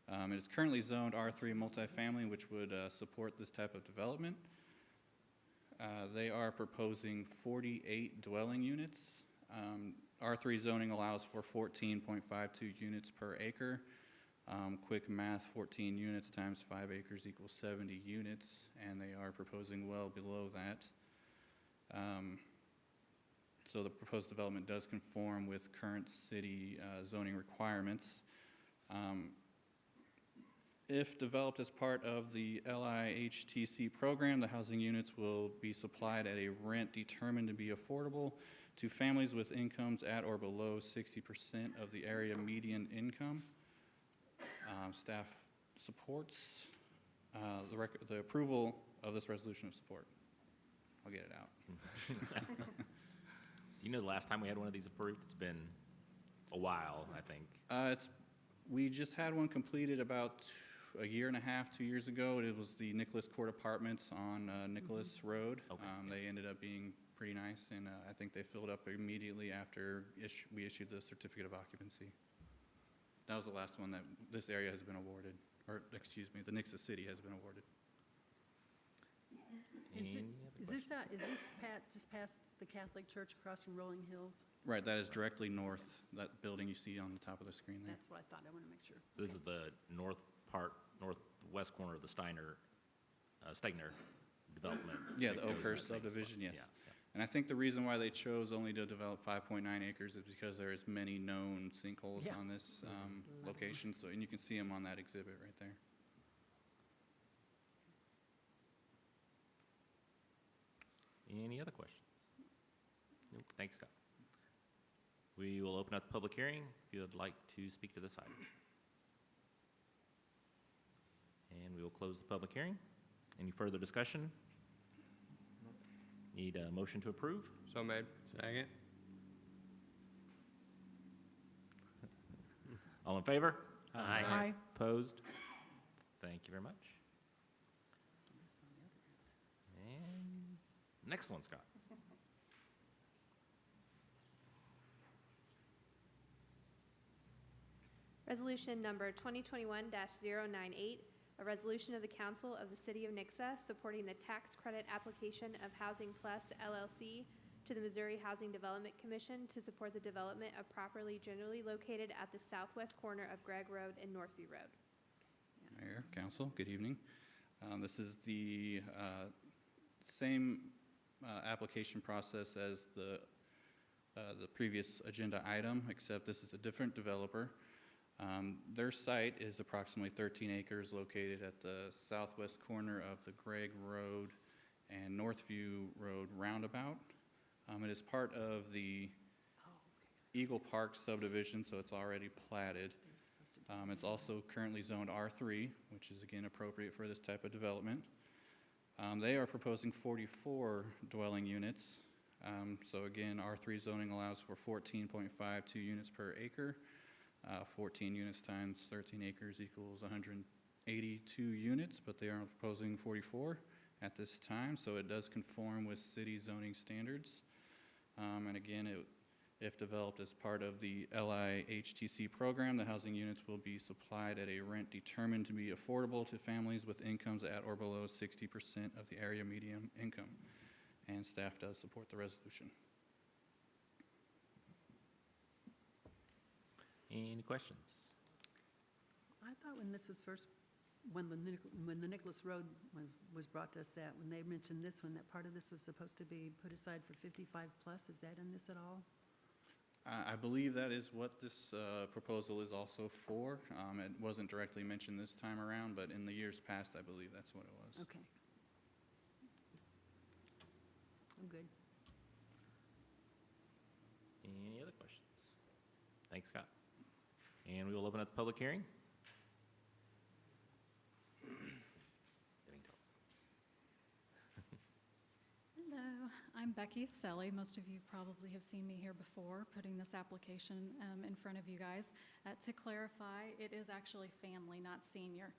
It is currently zoned R3 multifamily, which would support this type of development. They are proposing 48 dwelling units. R3 zoning allows for 14.52 units per acre. Quick math, 14 units times 5 acres equals 70 units, and they are proposing well below that. So the proposed development does conform with current city zoning requirements. If developed as part of the LIHTC program, the housing units will be supplied at a rent determined to be affordable to families with incomes at or below 60% of the area median income. Staff supports the approval of this resolution of support. I'll get it out. Do you know the last time we had one of these approved? It's been a while, I think. We just had one completed about a year and a half, 2 years ago. It was the Nicholas Court Apartments on Nicholas Road. Okay, They ended up being pretty nice, and I think they filled up immediately after we issued the certificate of occupancy. That was the last one that this area has been awarded, or excuse me, the Nixa City has been awarded. Any other Is this just past the Catholic Church across from Rolling Hills? Right, that is directly north, that building you see on the top of the screen there. That's what I thought. I want to make sure. So this is the northwest corner of the Stegner development. Yeah, that the goes in Oakhurst that same spot. subdivision, yes. Yeah, yeah. And I think the reason why they chose only to develop 5.9 acres is because there is many known sinkholes Yeah. on this location, so, and you can see them on that exhibit right there. Any other questions? Nope. Thanks, Scott. We will open up the public hearing if you would like to speak to this item. And we will close the public hearing. Any further discussion? Need a motion to approve? So made. Second. All in favor? Aye. Opposed? Thank you very much. And next one, Scott. Resolution number 2021-098, a resolution of the Council of the City of Nixa supporting the tax credit application of Housing Plus LLC to the Missouri Housing Development Commission to support the development of property generally located at the southwest corner of Gregg Road and Northview Road. Mayor, council, good evening. This is the same application process as the previous agenda item, except this is a different developer. Their site is approximately 13 acres located at the southwest corner of the Gregg Road and Northview Road roundabout. It is part of the Eagle Park subdivision, so it's already platted. It's also currently zoned R3, which is again appropriate for this type of development. They are proposing 44 dwelling units. So again, R3 zoning allows for 14.52 units per acre. 14 units times 13 acres equals 182 units, but they are proposing 44 at this time, so it does conform with city zoning standards. And again, if developed as part of the LIHTC program, the housing units will be supplied at a rent determined to be affordable to families with incomes at or below 60% of the area median income. And staff does support the resolution. Any questions? I thought when this was first, when the Nicholas Road was brought to us, that when they mentioned this one, that part of this was supposed to be put aside for 55 plus. Is that in this at all? I believe that is what this proposal is also for. It wasn't directly mentioned this time around, but in the years past, I believe that's what it was. Okay. I'm good. Any other questions? Thanks, Scott. And we will open up the public hearing. Hello, I'm Becky Selly. Most of you probably have seen me here before, putting this application in front of you guys. To clarify, it is actually family, not senior.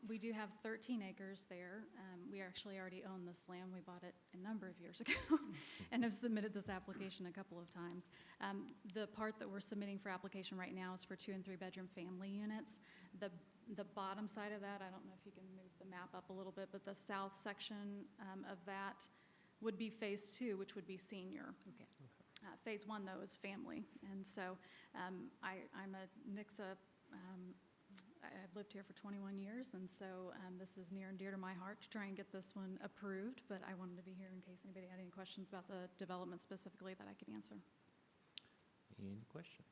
We do have 13 acres there. We actually already own this land. We bought it a number of years ago and have submitted this application a couple of times. The part that we're submitting for application right now is for 2 and 3 bedroom family units. The bottom side of that, I don't know if you can move the map up a little bit, but the south section of that would be phase 2, which would be senior. Okay. Phase 1, though, is family. And so I'm a Nixa, I've lived here for 21 years, and so this is near and dear to my heart to try and get this one approved, but I wanted to be here in case anybody had any questions about the development specifically that I could answer. Any questions?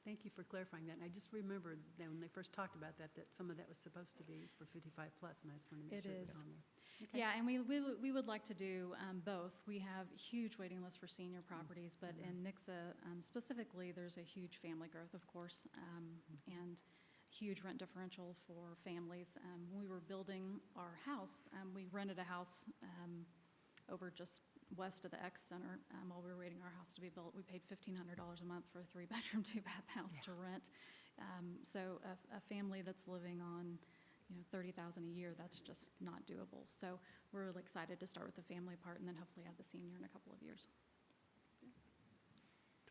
Thank you for clarifying that. And I just remembered that when they first talked about that some of that was supposed to be for 55 plus, and I just wanted to make It sure it was is. on there. Okay. Yeah, and we would like to do both. We have huge waiting lists for senior properties, but in Nixa specifically, there's a huge family growth, of course, and huge rent differential for families. When we were building our house, we rented a house over just west of the X Center while we were waiting our house to be built. We paid $1,500 a month for a 3-bedroom, 2-bath house to rent So a family that's living on, $30,000 a year, that's just not doable. So we're really excited to start with the family part and then hopefully have the senior in a couple of years.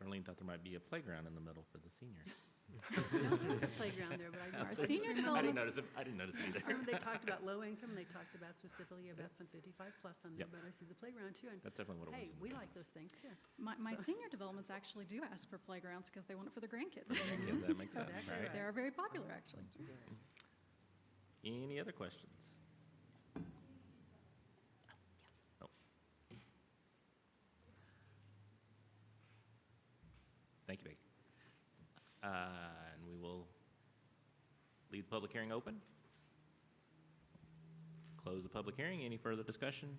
Darlene thought there might be a playground in the middle for the seniors. No, there was a playground there, but I Our just. senior I didn't development's notice it, I didn't notice it either. They talked about low income, they talked about specifically about some 55 plus on there, Yep. but I see the playground too, and That's definitely what it was. hey, in we the like past. those things too. My So- senior developments actually do ask for playgrounds because they want it for their grandkids. Kids, that makes sense, Exactly right? They are very popular, actually. Any other questions? No. Thank you, Becky. And we will leave the public hearing open. Close the public hearing. Any further discussion?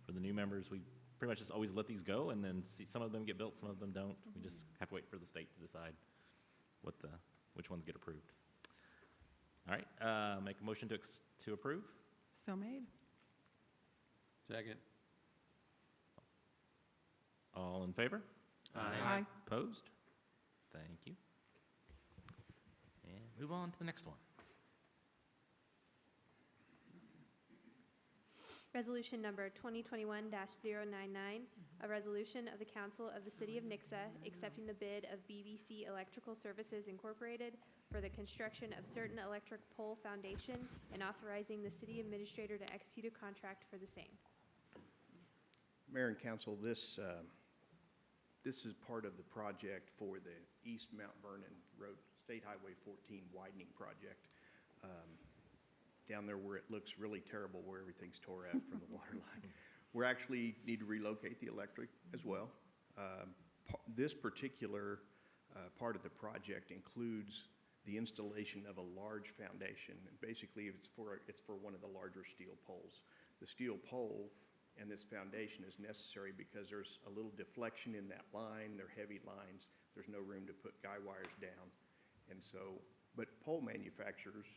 For the new members, we pretty much just always let these go and then see, some of them get built, some of them don't. We just have to wait for the state to decide which ones get approved. All right, make a motion to approve. So made. Second. All in favor? Aye. Opposed? Thank you. And move on to the next one. Resolution number 2021-099, a resolution of the Council of the City of Nixa accepting the bid of BBC Electrical Services Incorporated for the construction of certain electric pole foundation and authorizing the city administrator to execute a contract for the same. Mayor and council, this is part of the project for the East Mount Vernon Road, State Highway 14 widening project. Down there where it looks really terrible, where everything's tore up from the water line. We actually need to relocate the electric as well. This particular part of the project includes the installation of a large foundation. And basically, it's for one of the larger steel poles. The steel pole and this foundation is necessary because there's a little deflection in that line. They're heavy lines. There's no room to put guy wires down. And so, but pole manufacturers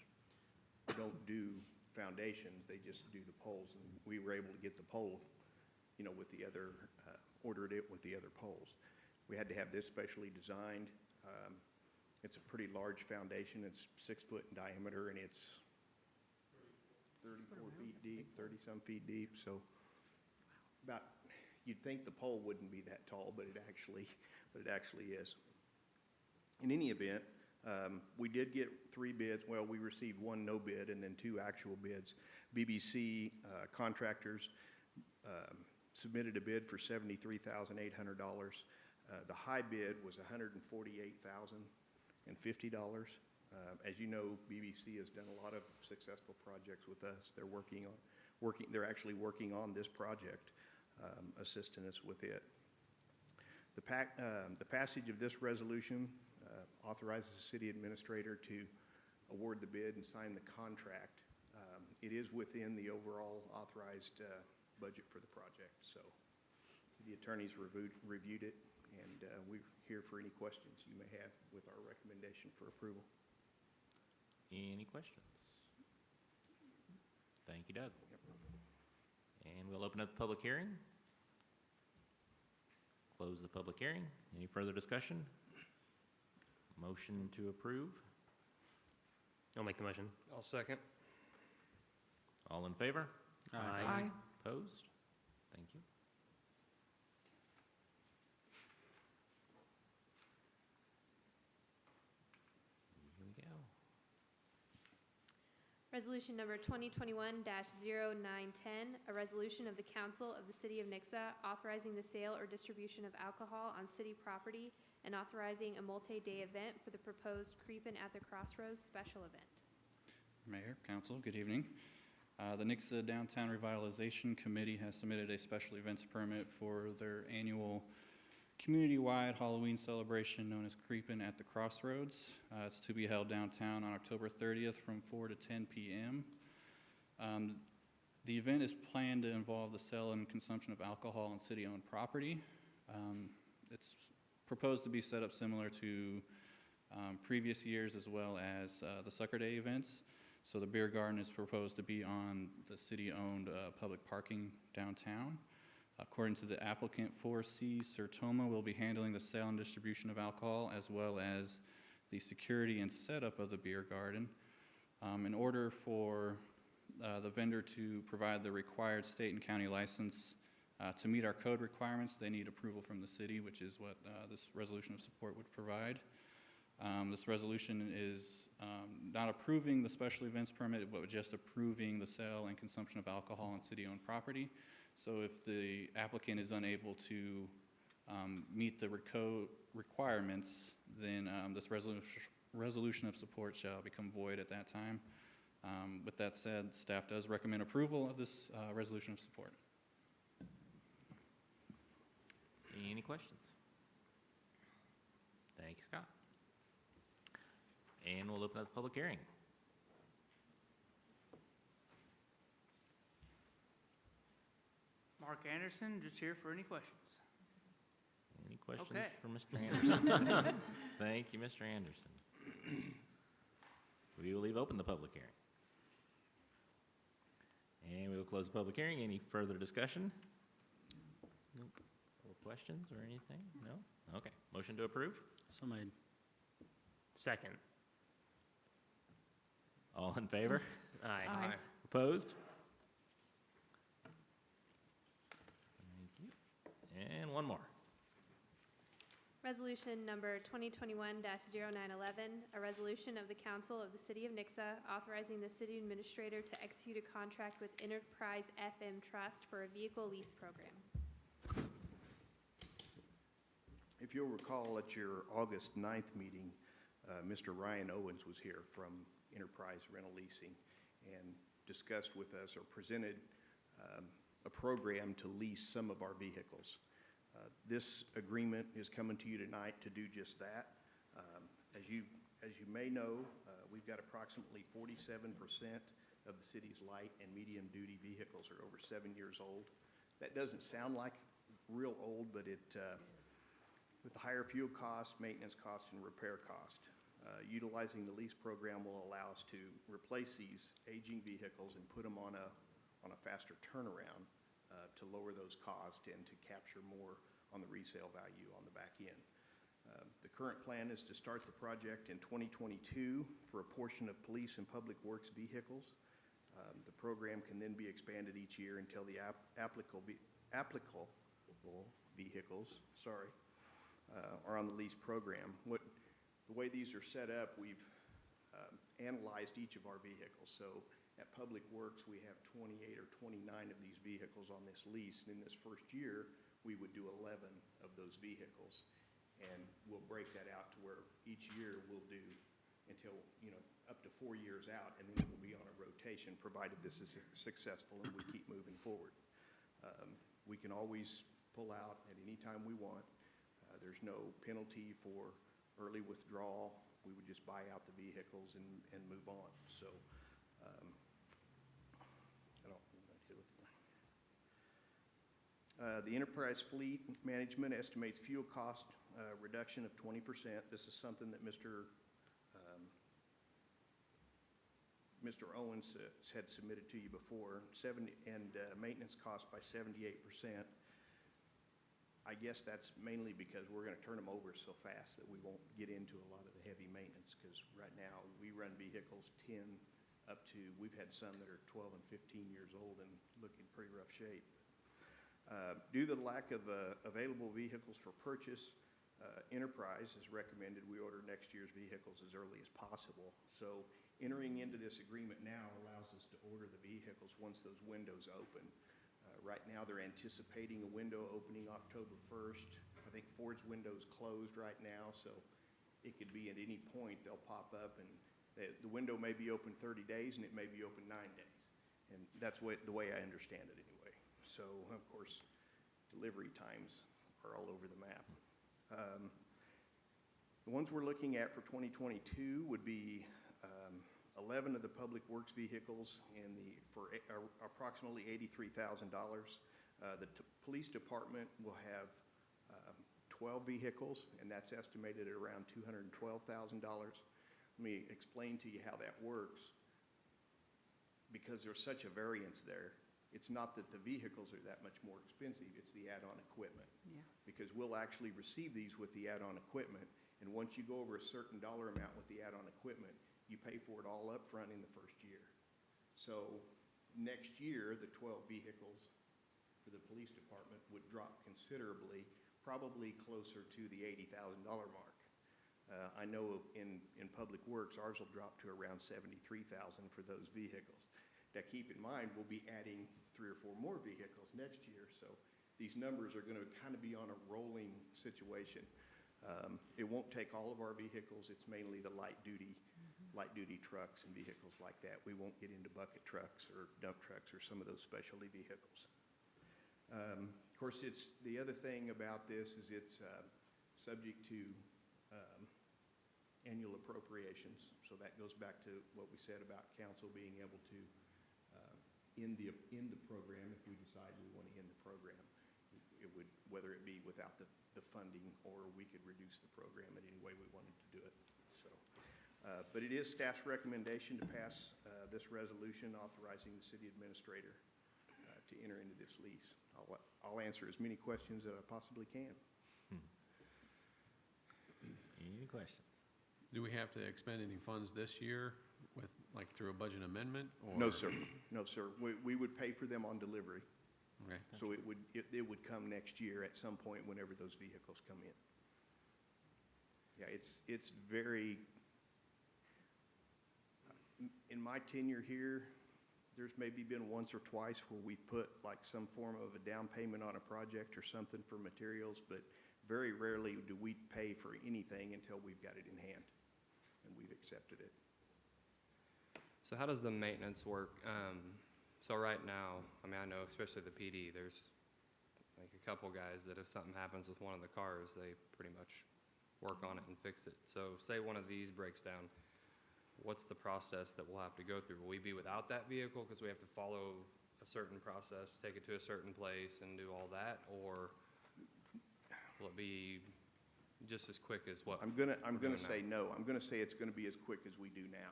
don't do foundations, they just do the poles. And we were able to get the pole, with the other, ordered it with the other poles. We had to have this specially designed. It's a pretty large foundation. It's 6 foot in diameter and it's 34 feet deep, 30-some feet deep. So you'd think the pole wouldn't be that tall, but it actually is. In any event, we did get 3 bids. Well, we received 1 no bid and then 2 actual bids. BBC contractors submitted a bid for $73,800. The high bid was $148,050. As you know, BBC has done a lot of successful projects with us. They're actually working on this project, assisting us with it. The passage of this resolution authorizes the city administrator to award the bid and sign the contract. It is within the overall authorized budget for the project. So city attorneys reviewed it, and we're here for any questions you may have with our recommendation for approval. Any questions? Thank you, Doug. And we'll open up the public hearing. Close the public hearing. Any further discussion? Motion to approve. I'll make the motion. I'll second. All in favor? Aye. Opposed? Thank you. Here we go. Resolution number 2021-0910, a resolution of the Council of the City of Nixa authorizing the sale or distribution of alcohol on city property and authorizing a multi-day event for the proposed Creepin' at the Crossroads special event. Mayor, council, good evening. The Nixa Downtown Revitalization Committee has submitted a special events permit for their annual community-wide Halloween celebration known as Creepin' at the Crossroads. It's to be held downtown on October 30th from 4 to 10 p.m. The event is planned to involve the sale and consumption of alcohol on city-owned property. It's proposed to be set up similar to previous years as well as the Sucker Day events. So the beer garden is proposed to be on the city-owned public parking downtown. According to the applicant, 4C Sertoma will be handling the sale and distribution of alcohol as well as the security and setup of the beer garden. In order for the vendor to provide the required state and county license to meet our code requirements, they need approval from the city, which is what this resolution of support would provide. This resolution is not approving the special events permit, but just approving the sale and consumption of alcohol on city-owned property. So if the applicant is unable to meet the code requirements, then this resolution of support shall become void at that time. With that said, staff does recommend approval of this resolution of support. Any questions? Thank you, Scott. And we'll open up the public hearing. Mark Anderson, just here for any questions. Any questions Okay. for Mr. Anderson? Thank you, Mr. Anderson. We will leave open the public hearing. And we will close the public hearing. Any further discussion? Nope. Or questions or anything? No? Okay. Motion to approve? So made. Second. All in favor? Aye. Opposed? Thank you. And one more. Resolution number 2021-0911, a resolution of the Council of the City of Nixa authorizing the city administrator to execute a contract with Enterprise FM Trust for a vehicle lease program. If you'll recall at your August 9th meeting, Mr. Ryan Owens was here from Enterprise Rental Leasing and discussed with us or presented a program to lease some of our vehicles. This agreement is coming to you tonight to do just that. As you may know, we've got approximately 47% of the city's light and medium-duty vehicles are over 7 years old. That doesn't sound like real old, but with the higher fuel cost, maintenance cost, and repair cost, utilizing the lease program will allow us to replace these aging vehicles and put them on a faster turnaround to lower those costs and to capture more on the resale value on the back end. The current plan is to start the project in 2022 for a portion of police and public works vehicles. The program can then be expanded each year until the applicable vehicles, are on the lease program. The way these are set up, we've analyzed each of our vehicles. So at Public Works, we have 28 or 29 of these vehicles on this lease. And in this first year, we would do 11 of those vehicles. And we'll break that out to where each year we'll do until, up to 4 years out. And then it will be on a rotation, provided this is successful and we keep moving forward. We can always pull out at any time we want. There's no penalty for early withdrawal. We would just buy out the vehicles and move on. So, the enterprise fleet management estimates fuel cost reduction of 20%. This is something that Mr. Owens had submitted to you before. Maintenance cost by 78%. I guess that's mainly because we're going to turn them over so fast that we won't get into a lot of the heavy maintenance, because right now we run vehicles 10 up to, we've had some that are 12 and 15 years old and look in pretty rough shape. Due to the lack of available vehicles for purchase, Enterprise has recommended we order next year's vehicles as early as possible. So entering into this agreement now allows us to order the vehicles once those windows open. Right now, they're anticipating a window opening October 1st. I think Ford's window's closed right now, so it could be at any point they'll pop up, and the window may be open 30 days and it may be open 9 days. And that's the way I understand it anyway. So, of course, delivery times are all over the map. The ones we're looking at for 2022 would be 11 of the public works vehicles for approximately $83,000. The police department will have 12 vehicles, and that's estimated at around $212,000. Let me explain to you how that works. Because there's such a variance there, it's not that the vehicles are that much more expensive, it's the add-on equipment. Yeah. Because we'll actually receive these with the add-on equipment, And once you go over a certain dollar amount with the add-on equipment, you pay for it all up front in the first year. So next year, the 12 vehicles for the police department would drop considerably, probably closer to the $80,000 mark. I know in Public Works, ours will drop to around $73,000 for those vehicles. Now, keep in mind, we'll be adding 3 or 4 more vehicles next year, so these numbers are gonna kind of be on a rolling situation. It won't take all of our vehicles, it's mainly the light duty trucks and vehicles like that. We won't get into bucket trucks or dump trucks or some of those specialty vehicles. Of course, the other thing about this is it's subject to annual appropriations. So that goes back to what we said about council being able to end the program if we decide we want to end the program. It would, whether it be without the funding, or we could reduce the program in any way we wanted to do it. So, but it is staff's recommendation to pass this resolution authorizing the city administrator to enter into this lease. I'll answer as many questions as I possibly can. Any questions? Do we have to expend any funds this year with, like, through a budget amendment, or? No, sir. No, sir. We would pay for them on delivery. Okay. So it would come next year at some point whenever those vehicles come in. Yeah, it's very, in my tenure here, there's maybe been once or twice where we put like some form of a down payment on a project or something for materials, but very rarely do we pay for anything until we've got it in hand and we've accepted it. So how does the maintenance work? So right now, I mean, I know especially the PD, there's like a couple guys that if something happens with one of the cars, they pretty much work on it and fix it. So say one of these breaks down, what's the process that we'll have to go through? Will we be without that vehicle because we have to follow a certain process, take it to a certain place and do all that? Or will it be just as quick as what? I'm gonna say no. I'm gonna say it's gonna be as quick as we do now.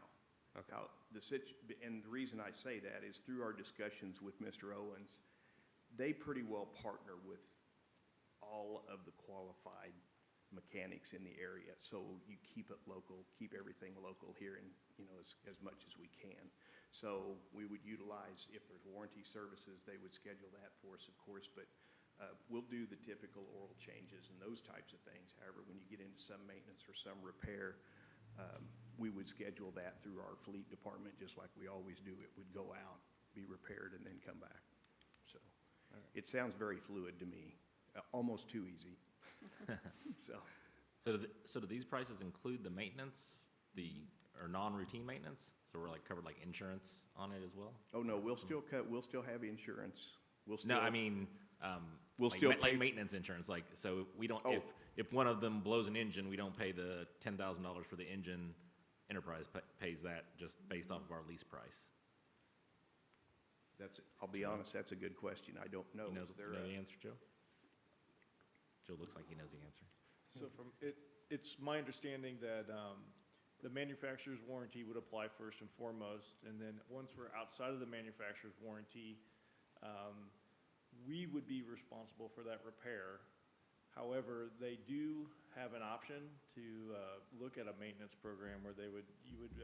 Okay. Now, and the reason I say that is through our discussions with Mr. Owens, they pretty well partner with all of the qualified mechanics in the area. So you keep it local, keep everything local here, and as much as we can. So we would utilize, if there's warranty services, they would schedule that for us, of course, but we'll do the typical oil changes and those types of things. However, when you get into some maintenance or some repair, we would schedule that through our fleet department, just like we always do. It would go out, be repaired, and then come back. So it sounds very fluid to me, almost too easy. So do these prices include the maintenance, or non-routine maintenance? So we're like covered like insurance on it as well? Oh, no, we'll still have insurance. No, I mean, we'll like, still like pay- maintenance insurance, like, so we don't, Oh. if one of them blows an engine, we don't pay the $10,000 for the engine. Enterprise pays that just based off of our lease price. I'll be honest, that's a good question. I don't know. You know Is there the a- answer, Joe? Joe looks like he knows the answer. So it's my understanding that the manufacturer's warranty would apply first and foremost, and then once we're outside of the manufacturer's warranty, we would be responsible for that repair. However, they do have an option to look at a maintenance program where you would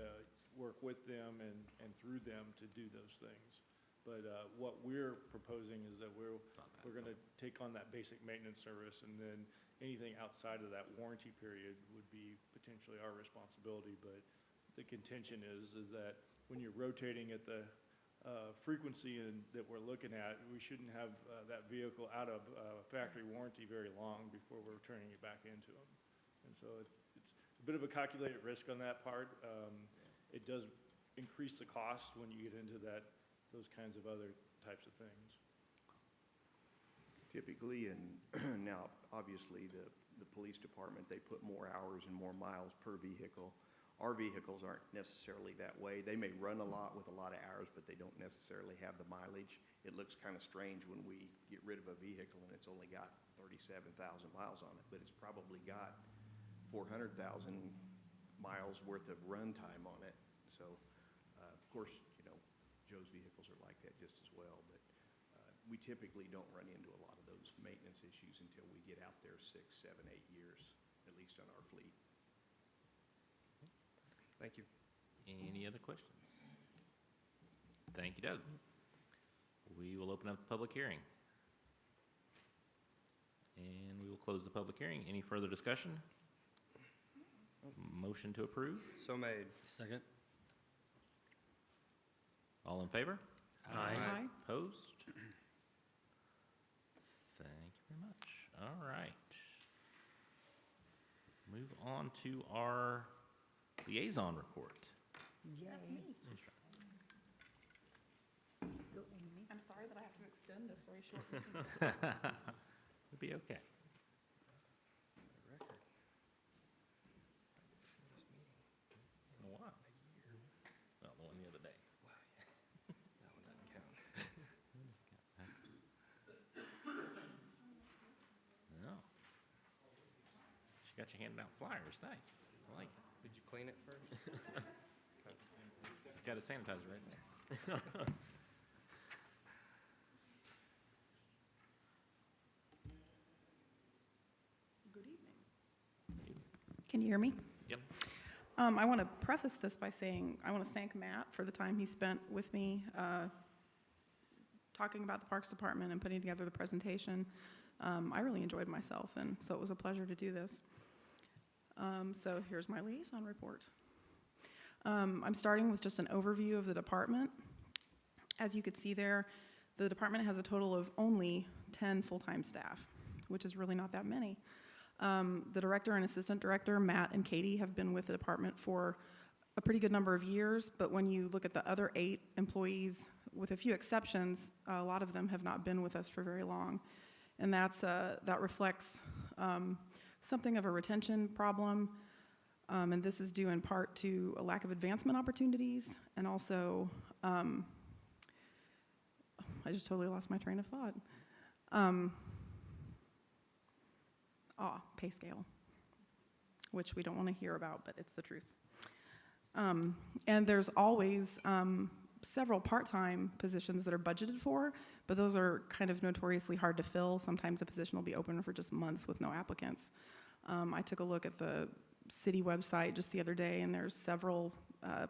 work with them and through them to do those things. But what we're proposing is that we're going to take on that basic maintenance service, and then anything outside of that warranty period would be potentially our responsibility. But the contention is that when you're rotating at the frequency that we're looking at, we shouldn't have that vehicle out of factory warranty very long before we're turning it back into them. And so it's a bit of a calculated risk on that part. It does increase the cost when you get into those kinds of other types of things. Typically, and now, obviously, the police department, they put more hours and more miles per vehicle. Our vehicles aren't necessarily that way. They may run a lot with a lot of hours, but they don't necessarily have the mileage. It looks kind of strange when we get rid of a vehicle and it's only got 37,000 miles on it, but it's probably got 400,000 miles worth of run time on it. So, of course, Joe's vehicles are like that just as well, but we typically don't run into a lot of those maintenance issues until we get out there 6, 7, 8 years, at least on our fleet. Thank you. Any other questions? Thank you, Doug. We will open up the public hearing. And we will close the public hearing. Any further discussion? Motion to approve? So made. Second. All in favor? Aye. Aye. Opposed? Thank you very much. All right. Move on to our liaison report. That's me. Go, Amy. I'm sorry that I have to extend this very short. It'll be okay. In a while. Well, the one the other day. That one doesn't count. No. She got you handing out flyers. Nice. I like it. Did you clean it first? It's got a sanitizer right there. Good evening. Can you hear me? Yep. I want to preface this by saying I want to thank Matt for the time he spent with me talking about the Parks Department and putting together the presentation. I really enjoyed myself, and so it was a pleasure to do this. So here's my liaison report. I'm starting with just an overview of the department. As you could see there, the department has a total of only 10 full-time staff, which is really not that many. The director and assistant director, Matt and Katie, have been with the department for a pretty good number of years, but when you look at the other 8 employees, with a few exceptions, a lot of them have not been with us for very long. And that reflects something of a retention problem, and this is due in part to a lack of advancement opportunities, and also, I just totally lost my train of thought. Pay scale, which we don't want to hear about, but it's the truth. And there's always several part-time positions that are budgeted for, but those are kind of notoriously hard to fill. Sometimes a position will be open for just months with no applicants. I took a look at the city website just the other day, and there's several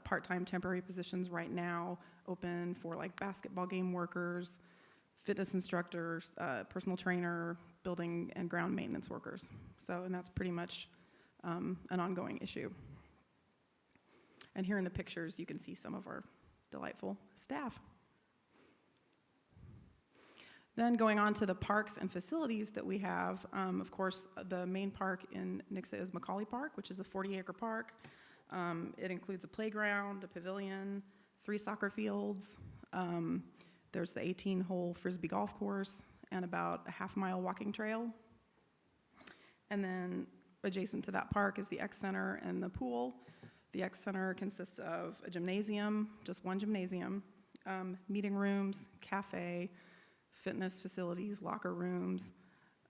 part-time temporary positions right now open for like basketball game workers, fitness instructors, personal trainer, building and ground maintenance workers. So, and that's pretty much an ongoing issue. And here in the pictures, you can see some of our delightful staff. Then going on to the parks and facilities that we have, of course, the main park in Nixa is Macaulay Park, which is a 40-acre park. It includes a playground, a pavilion, 3 soccer fields. There's the 18-hole Frisbee golf course and about a half-mile walking trail. And then adjacent to that park is the X Center and the pool. The X Center consists of a gymnasium, just one gymnasium, meeting rooms, cafe, fitness facilities, locker rooms,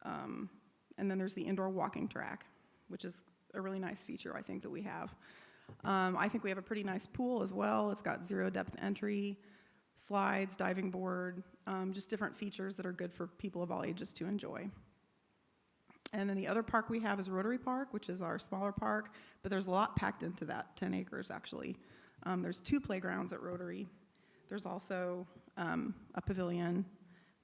and then there's the indoor walking track, which is a really nice feature I think that we have. I think we have a pretty nice pool as well. It's got 0 depth entry, slides, diving board, just different features that are good for people of all ages to enjoy. And then the other park we have is Rotary Park, which is our smaller park, but there's a lot packed into that, 10 acres actually. There's 2 playgrounds at Rotary. There's also a pavilion.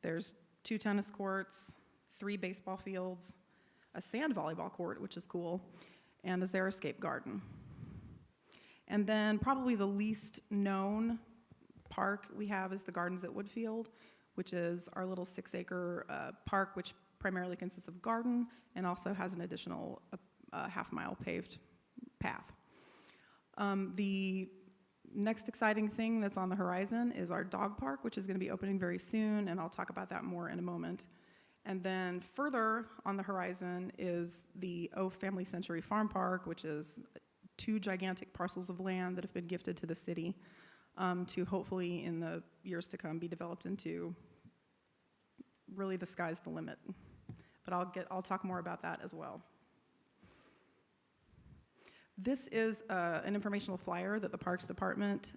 There's 2 tennis courts, 3 baseball fields, a sand volleyball court, which is cool, and the Xeriscape garden. And then probably the least known park we have is the Gardens at Woodfield, which is our little 6-acre park, which primarily consists of garden and also has an additional half-mile paved path. The next exciting thing that's on the horizon is our dog park, which is going to be opening very soon, and I'll talk about that more in a moment. And then further on the horizon is the O Family Century Farm Park, which is 2 gigantic parcels of land that have been gifted to the city to hopefully in the years to come be developed into really the sky's the limit. But I'll talk more about that as well. This is an informational flyer that the Parks Department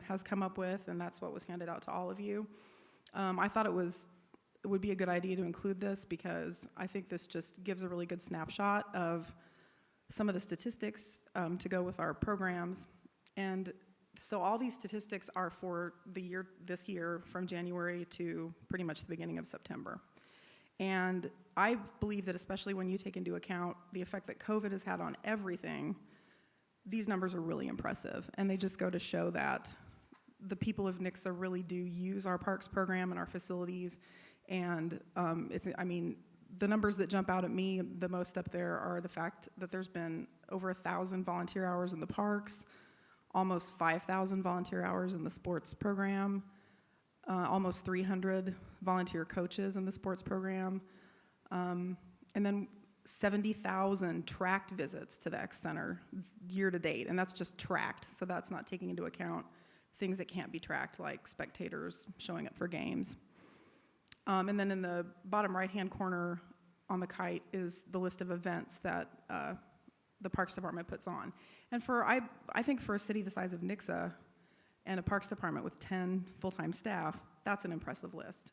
has come up with, and that's what was handed out to all of you. I thought it would be a good idea to include this because I think this just gives a really good snapshot of some of the statistics to go with our programs And so all these statistics are for the year, this year, from January to pretty much the beginning of September. And I believe that especially when you take into account the effect that COVID has had on everything, these numbers are really impressive. And they just go to show that the people of Nixa really do use our parks program and our facilities. And the numbers that jump out at me the most up there are the fact that there's been over 1,000 volunteer hours in the parks, almost 5,000 volunteer hours in the sports program, almost 300 volunteer coaches in the sports program, and then 70,000 tracked visits to the X Center year to date, and that's just tracked, so that's not taking into account things that can't be tracked, like spectators showing up for games. And then in the bottom right-hand corner on the kite is the list of events that the Parks Department puts on. And I think for a city the size of Nixa and a Parks Department with 10 full-time staff, that's an impressive list.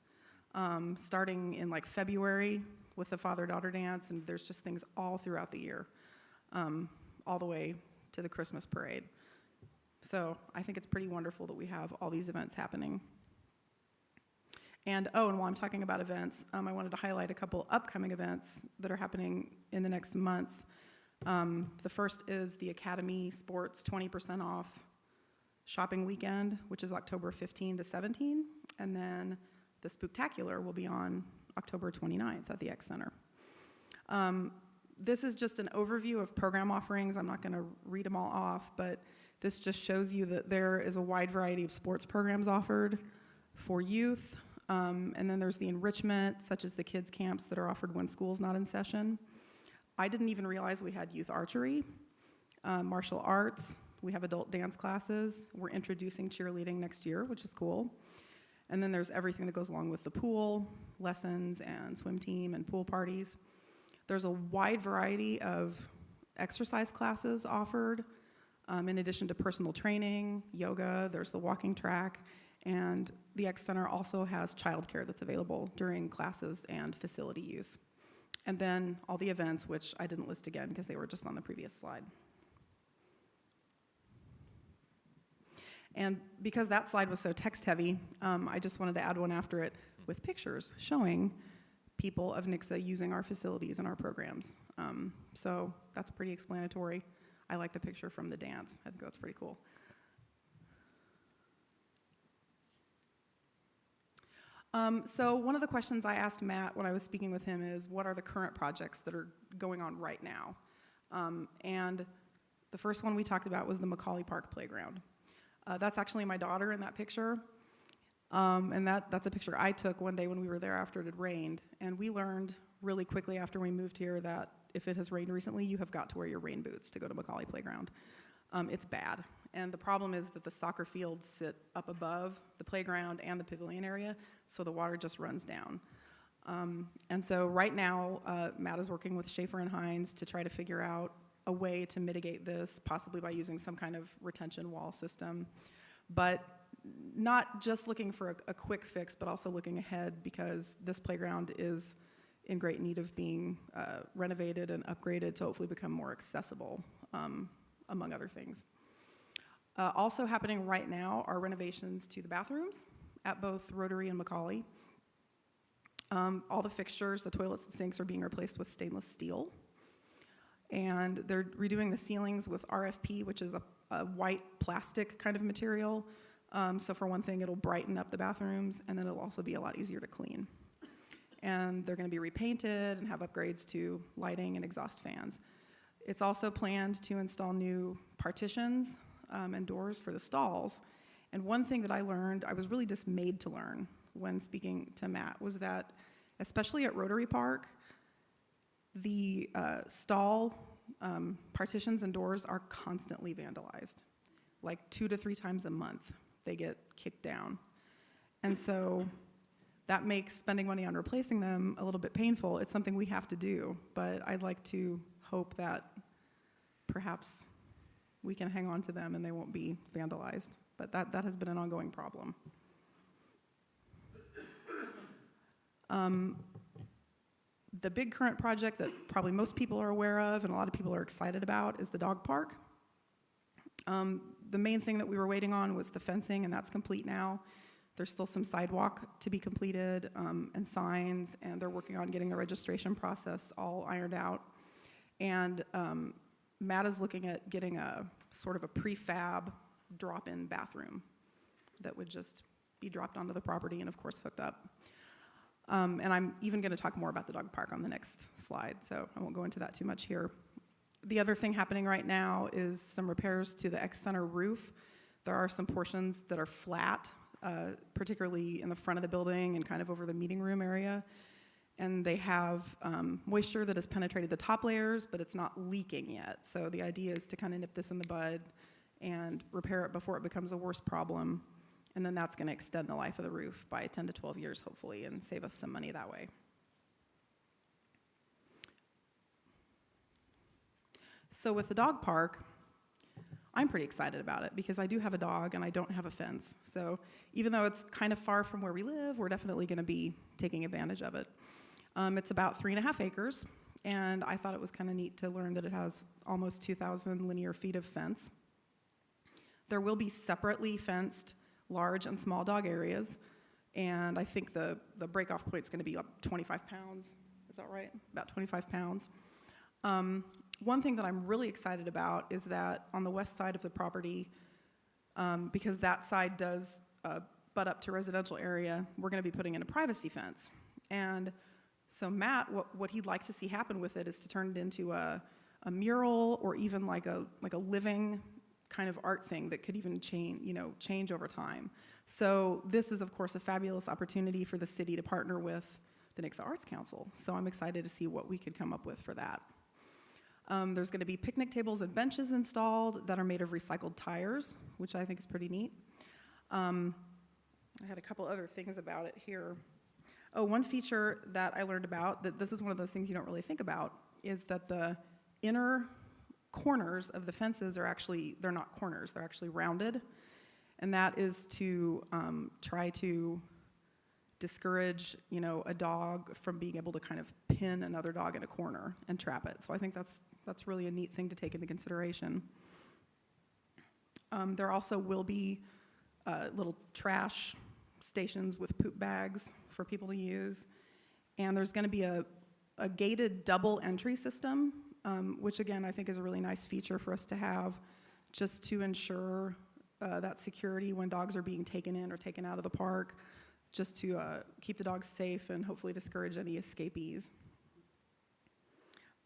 Starting in like February with the father-daughter dance, and there's just things all throughout the year, all the way to the Christmas parade. So I think it's pretty wonderful that we have all these events happening. And while I'm talking about events, I wanted to highlight a couple upcoming events that are happening in the next month. The first is the Academy Sports 20% off shopping weekend, which is October 15 to 17. And then the Spooktacular will be on October 29th at the X Center. This is just an overview of program offerings. I'm not going to read them all off, but this just shows you that there is a wide variety of sports programs offered for youth. And then there's the enrichment, such as the kids' camps that are offered when school's not in session. I didn't even realize we had youth archery, martial arts. We have adult dance classes. We're introducing cheerleading next year, which is cool. And then there's everything that goes along with the pool, lessons and swim team and pool parties. There's a wide variety of exercise classes offered, in addition to personal training, yoga, there's the walking track, and the X Center also has childcare that's available during classes and facility use. And then all the events, which I didn't list again because they were just on the previous slide. And because that slide was so text heavy, I just wanted to add one after it with pictures showing people of Nixa using our facilities and our programs. So that's pretty explanatory. I like the picture from the dance. I think that's pretty cool. So one of the questions I asked Matt when I was speaking with him is, what are the current projects that are going on right now? And the first one we talked about was the Macaulay Park Playground. That's actually my daughter in that picture. And that's a picture I took one day when we were there after it had rained. And we learned really quickly after we moved here that if it has rained recently, you have got to wear your rain boots to go to Macaulay Playground. It's bad. And the problem is that the soccer fields sit up above the playground and the pavilion area, so the water just runs down. And so right now, Matt is working with Schaefer and Hines to try to figure out a way to mitigate this, possibly by using some kind of retention wall system. But not just looking for a quick fix, but also looking ahead, because this playground is in great need of being renovated and upgraded to hopefully become more accessible, among other things. Also happening right now are renovations to the bathrooms at both Rotary and Macaulay. All the fixtures, the toilets and sinks, are being replaced with stainless steel. And they're redoing the ceilings with RFP, which is a white plastic kind of material. So for one thing, it'll brighten up the bathrooms, and then it'll also be a lot easier to clean. And they're going to be repainted and have upgrades to lighting and exhaust fans. It's also planned to install new partitions and doors for the stalls. And one thing that I learned, I was really dismayed to learn when speaking to Matt, was that especially at Rotary Park, the stall partitions and doors are constantly vandalized. Like 2 to 3 times a month, they get kicked down. And so that makes spending money on replacing them a little bit painful. It's something we have to do, but I'd like to hope that perhaps we can hang on to them and they won't be vandalized. But that has been an ongoing problem. The big current project that probably most people are aware of and a lot of people are excited about is the dog park. The main thing that we were waiting on was the fencing, and that's complete now. There's still some sidewalk to be completed, and signs, and they're working on getting the registration process all ironed out. And Matt is looking at getting a sort of a prefab drop-in bathroom that would just be dropped onto the property and, of course, hooked up. And I'm even going to talk more about the dog park on the next slide, so I won't go into that too much here. The other thing happening right now is some repairs to the X-Center roof. There are some portions that are flat, particularly in the front of the building and kind of over the meeting room area. And they have moisture that has penetrated the top layers, but it's not leaking yet. So the idea is to kind of nip this in the bud and repair it before it becomes a worse problem. And then that's going to extend the life of the roof by 10 to 12 years, hopefully, and save us some money that way. So with the dog park, I'm pretty excited about it because I do have a dog and I don't have a fence. So even though it's kind of far from where we live, we're definitely going to be taking advantage of it. It's about 3.5 acres, and I thought it was kind of neat to learn that it has almost 2,000 linear feet of fence. There will be separately fenced large and small dog areas, and I think the break-off point is going to be like 25 pounds. Is that right? About 25 pounds. One thing that I'm really excited about is that on the west side of the property, because that side does butt up to residential area, we're going to be putting in a privacy fence. And so Matt, what he'd like to see happen with it is to turn it into a mural or even like a living kind of art thing that could even change over time. So this is, of course, a fabulous opportunity for the city to partner with the Nixa Arts Council. So I'm excited to see what we could come up with for that. There's going to be picnic tables and benches installed that are made of recycled tires, which I think is pretty neat. I had a couple other things about it here. Oh, one feature that I learned about, that this is one of those things you don't really think about, is that the inner corners of the fences are actually, they're not corners, they're actually rounded. And that is to try to discourage, a dog from being able to kind of pin another dog in a corner and trap it. So I think that's really a neat thing to take into consideration. There also will be little trash stations with poop bags for people to use. And there's going to be a gated double entry system, which again I think is a really nice feature for us to have, just to ensure that security when dogs are being taken in or taken out of the park, just to keep the dogs safe and hopefully discourage any escapees.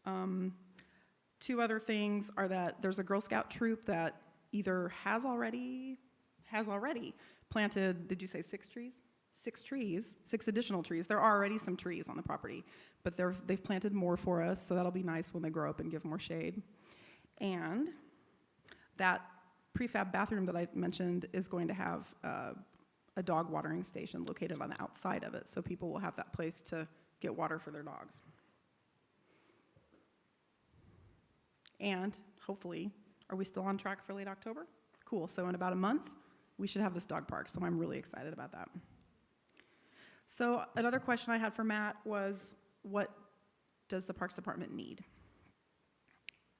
Two other things are that there's a Girl Scout troop that either has already planted, did you say 6 trees? 6 trees, 6 additional trees. There are already some trees on the property, but they've planted more for us, so that'll be nice when they grow up and give more shade. And that prefab bathroom that I mentioned is going to have a dog watering station located on the outside of it, so people will have that place to get water for their dogs. And hopefully, are we still on track for late October? Cool, so in about a month, we should have this dog park, so I'm really excited about that. So another question I had for Matt was, what does the Parks Department need?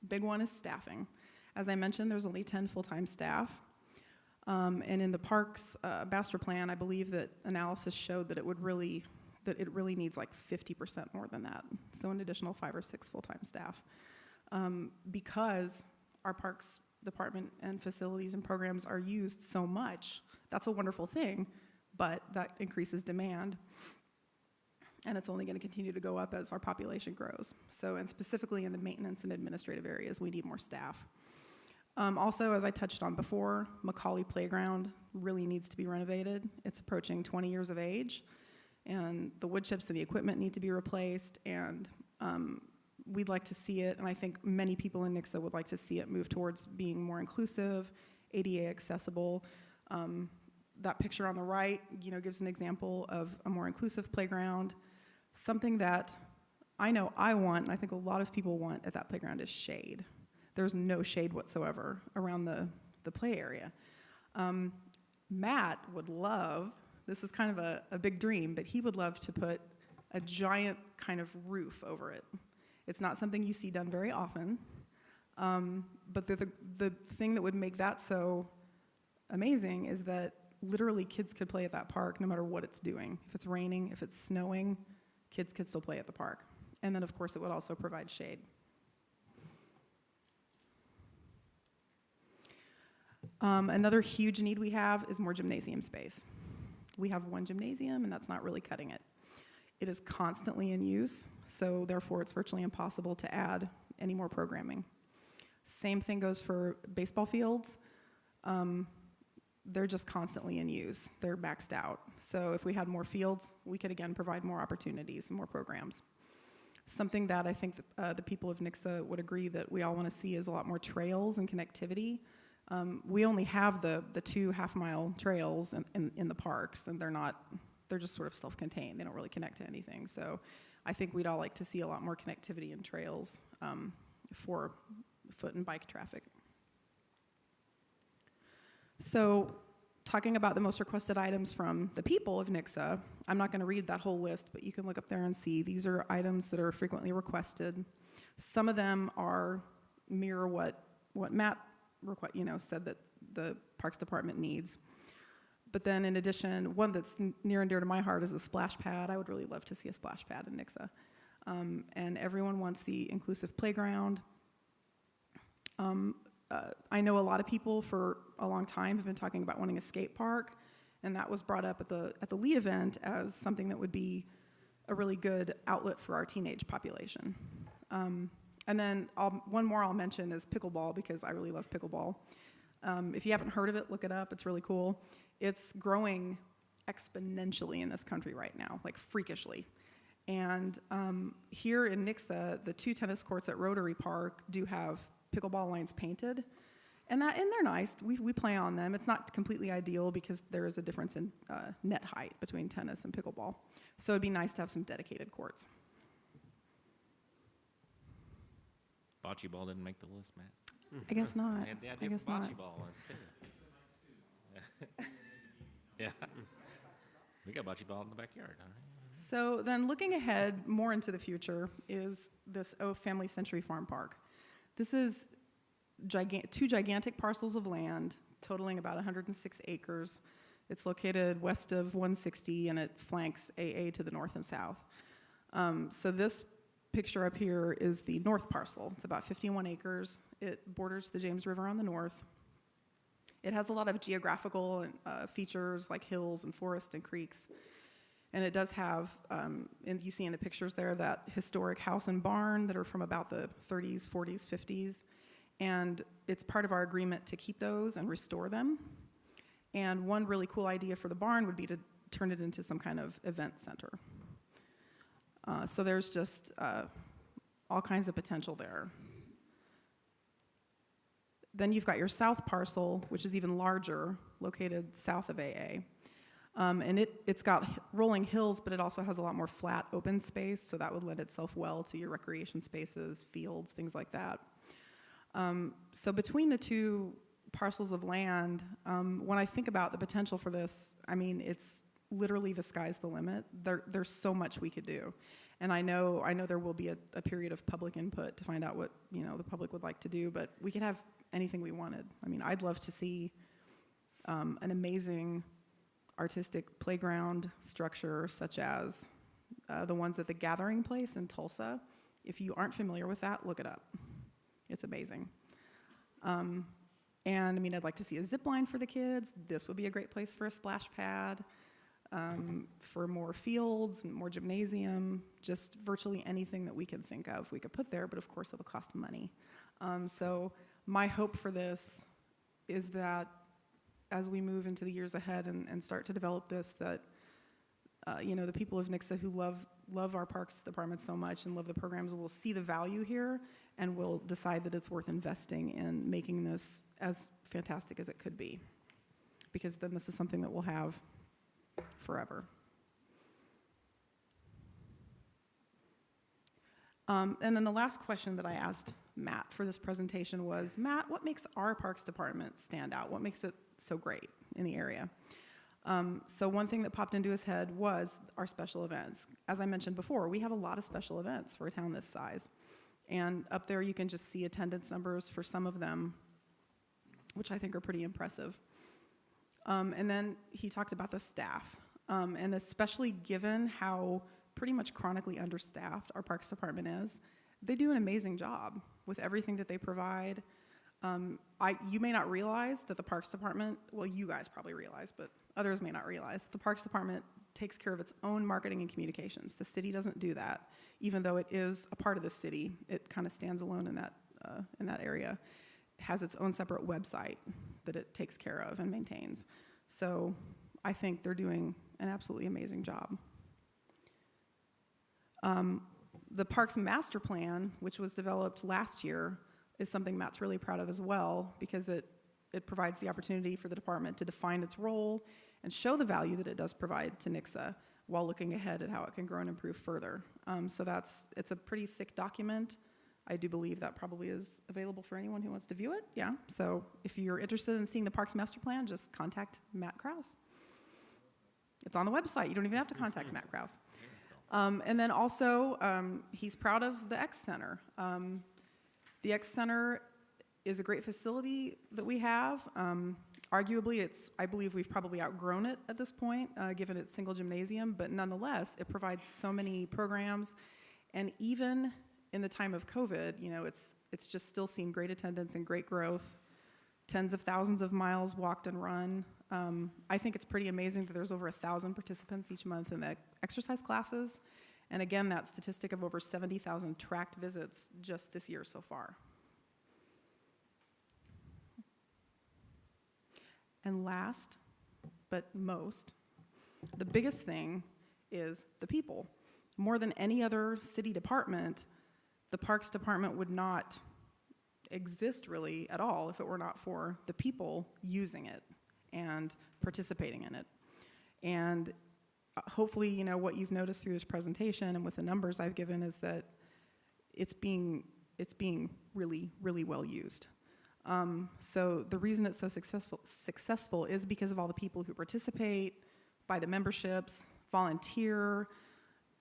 Big one is staffing. As I mentioned, there's only 10 full-time staff. And in the parks master plan, I believe that analysis showed that it really needs like 50% more than that. So an additional 5 or 6 full-time staff. Because our parks department and facilities and programs are used so much, that's a wonderful thing, but that increases demand. And it's only going to continue to go up as our population grows. So, and specifically in the maintenance and administrative areas, we need more staff. Also, as I touched on before, Macaulay Playground really needs to be renovated. It's approaching 20 years of age, and the wood chips and the equipment need to be replaced, and we'd like to see it, and I think many people in Nixa would like to see it move towards being more inclusive, ADA accessible. That picture on the right, gives an example of a more inclusive playground. Something that I know I want, and I think a lot of people want at that playground, is shade. There's no shade whatsoever around the play area. Matt would love, this is kind of a big dream, but he would love to put a giant kind of roof over it. It's not something you see done very often, But the thing that would make that so amazing is that literally kids could play at that park no matter what it's doing. If it's raining, if it's snowing, kids could still play at the park. And then, of course, it would also provide shade. Another huge need we have is more gymnasium space. We have one gymnasium, and that's not really cutting it. It is constantly in use, so therefore it's virtually impossible to add any more programming. Same thing goes for baseball fields. They're just constantly in use. They're maxed out. So if we had more fields, we could again provide more opportunities and more programs. Something that I think the people of Nixa would agree that we all want to see is a lot more trails and connectivity. We only have the 2 half-mile trails in the parks, and they're just sort of self-contained. They don't really connect to anything. So I think we'd all like to see a lot more connectivity and trails for foot and bike traffic. So talking about the most requested items from the people of Nixa, I'm not going to read that whole list, but you can look up there and see these are items that are frequently requested. Some of them mirror what Matt said that the Parks Department needs. But then in addition, one that's near and dear to my heart is a splash pad. I would really love to see a splash pad in Nixa. And everyone wants the inclusive playground. I know a lot of people for a long time have been talking about wanting a skate park, and that was brought up at the Lee event as something that would be a really good outlet for our teenage population. And then one more I'll mention is pickleball, because I really love pickleball. If you haven't heard of it, look it up. It's really cool. It's growing exponentially in this country right now, like freakishly. And here in Nixa, the 2 tennis courts at Rotary Park do have pickleball lines painted, and they're nice. We play on them. It's not completely ideal because there is a difference in net height between tennis and pickleball. So it'd be nice to have some dedicated courts. Bocce ball didn't make the list, Matt. I guess not. I had the I idea guess for not. bocce ball once, too. Yeah. We got bocce ball in the backyard, all right? So then looking ahead more into the future is this Family Century Farm Park. This is 2 gigantic parcels of land totaling about 106 acres. It's located west of 160, and it flanks AA to the north and south. So this picture up here is the north parcel. It's about 51 acres. It borders the James River on the north. It has a lot of geographical features like hills and forest and creeks. And it does have, and you see in the pictures there, that historic house and barn that are from about the 30s, 40s, 50s. And it's part of our agreement to keep those and restore them. And one really cool idea for the barn would be to turn it into some kind of event center. So there's just all kinds of potential there. Then you've got your south parcel, which is even larger, located south of AA. And it's got rolling hills, but it also has a lot more flat, open space, so that would lend itself well to your recreation spaces, fields, things like that. So between the 2 parcels of land, when I think about the potential for this, I mean, it's literally the sky's the limit. There's so much we could do. And I know there will be a period of public input to find out what the public would like to do, but we could have anything we wanted. I mean, I'd love to see an amazing artistic playground structure such as the ones at the Gathering Place in Tulsa. If you aren't familiar with that, look it up. It's amazing. And I mean, I'd like to see a zip line for the kids. This would be a great place for a splash pad, for more fields and more gymnasium, just virtually anything that we can think of we could put there, but of course it'll cost money. So my hope for this is that as we move into the years ahead and start to develop this, that the people of Nixa who love our parks department so much and love the programs will see the value here and will decide that it's worth investing in making this as fantastic as it could be, because then this is something that we'll have forever. And then the last question that I asked Matt for this presentation was, Matt, what makes our parks department stand out? What makes it so great in the area? So one thing that popped into his head was our special events. As I mentioned before, we have a lot of special events for a town this size. And up there, you can just see attendance numbers for some of them, which I think are pretty impressive. And then he talked about the staff, and especially given how pretty much chronically understaffed our Parks Department is, they do an amazing job with everything that they provide. You may not realize that the Parks Department, well, you guys probably realize, but others may not realize, the Parks Department takes care of its own marketing and communications. The city doesn't do that, even though it is a part of the city. It kind of stands alone in that area. It has its own separate website that it takes care of and maintains. So I think they're doing an absolutely amazing job. The Parks Master Plan, which was developed last year, is something Matt's really proud of as well, because it provides the opportunity for the department to define its role and show the value that it does provide to Nixa while looking ahead at how it can grow and improve further. So it's a pretty thick document. I do believe that probably is available for anyone who wants to view it, yeah. So if you're interested in seeing the Parks Master Plan, just contact Matt Krause. It's on the website. You don't even have to contact Matt Krause. And then also, he's proud of the X Center. The X Center is a great facility that we have. Arguably, I believe we've probably outgrown it at this point, given its single gymnasium, but nonetheless, it provides so many programs. And even in the time of COVID, it's just still seen great attendance and great growth, tens of thousands of miles walked and run. I think it's pretty amazing that there's over 1,000 participants each month in the exercise classes. And again, that statistic of over 70,000 tracked visits just this year so far. And last, but most, the biggest thing is the people. More than any other city department, the Parks Department would not exist really at all if it were not for the people using it and participating in it. And hopefully, what you've noticed through this presentation and with the numbers I've given is that it's being really, really well used. So the reason it's so successful is because of all the people who participate, by the memberships, volunteer,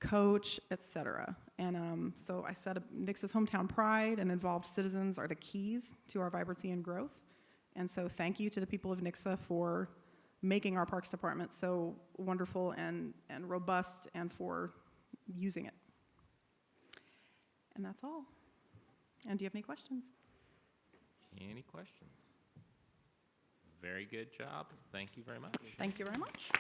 coach, etc. And so I said Nixa's hometown pride and involved citizens are the keys to our vibrancy and growth. And so thank you to the people of Nixa for making our Parks Department so wonderful and robust and for using it. And that's all. And do you have any questions? Any questions? Very good job. Thank you very much. Thank you very much.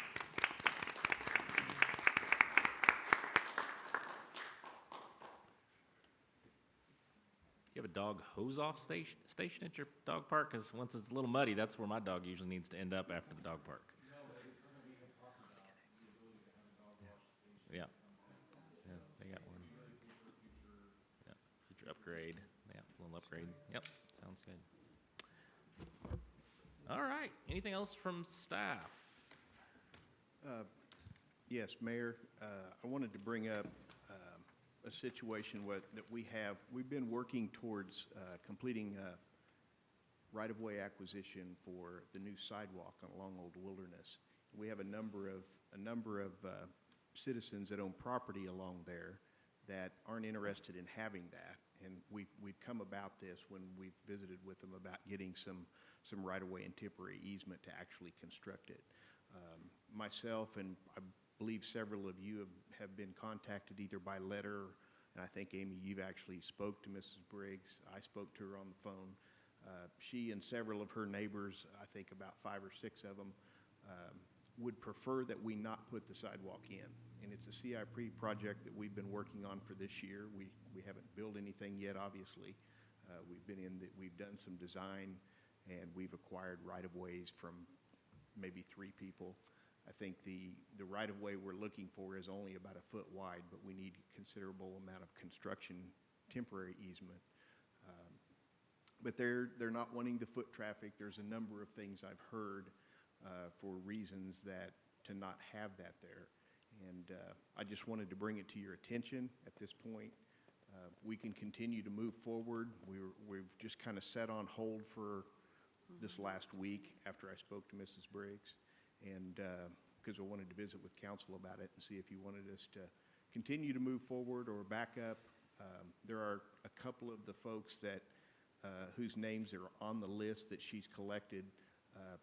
You have a dog hose-off station at your dog park? Because once it's a little muddy, that's where my dog usually needs to end up after the dog park. Yeah. Yeah, they got one. Yeah, future upgrade. Yeah, a little upgrade. Yep, sounds good. All right, anything else from staff? Yes, Mayor, I wanted to bring up a situation that we've been working towards completing right-of-way acquisition for the new sidewalk along Old Wilderness. We have a number of citizens that own property along there that aren't interested in having that. And we've come about this when we've visited with them about getting some right-of-way and temporary easement to actually construct it. Myself and I believe several of you have been contacted either by letter, and I think, Amy, you've actually spoke to Mrs. Briggs. I spoke to her on the phone. She and several of her neighbors, I think about 5 or 6 of them, would prefer that we not put the sidewalk in. And it's a CIP project that we've been working on for this year. We haven't built anything yet, obviously. We've done some design, and we've acquired right-of-ways from maybe 3 people. I think the right-of-way we're looking for is only about a foot wide, but we need a considerable amount of construction temporary easement. But they're not wanting the foot traffic. There's a number of things I've heard for reasons to not have that there. And I just wanted to bring it to your attention at this point. We can continue to move forward. We've just kind of set on hold for this last week after I spoke to Mrs. Briggs, and because I wanted to visit with council about it and see if you wanted us to continue to move forward or back up. There are a couple of the folks that, whose names are on the list that she's collected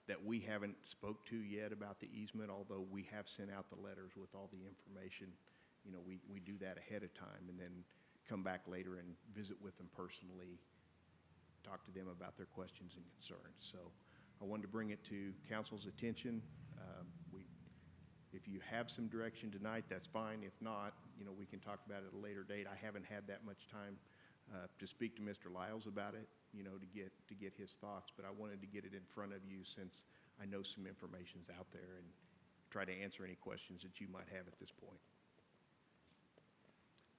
that we haven't spoke to yet about the easement, although we have sent out the letters with all the information. You know, we do that ahead of time and then come back later and visit with them personally, talk to them about their questions and concerns. So I wanted to bring it to council's attention. If you have some direction tonight, that's fine. If not, you know, we can talk about it at a later date. I haven't had that much time to speak to Mr. Lyles about it, you know, to get his thoughts, but I wanted to get it in front of you since I know some information's out there and try to answer any questions that you might have at this point.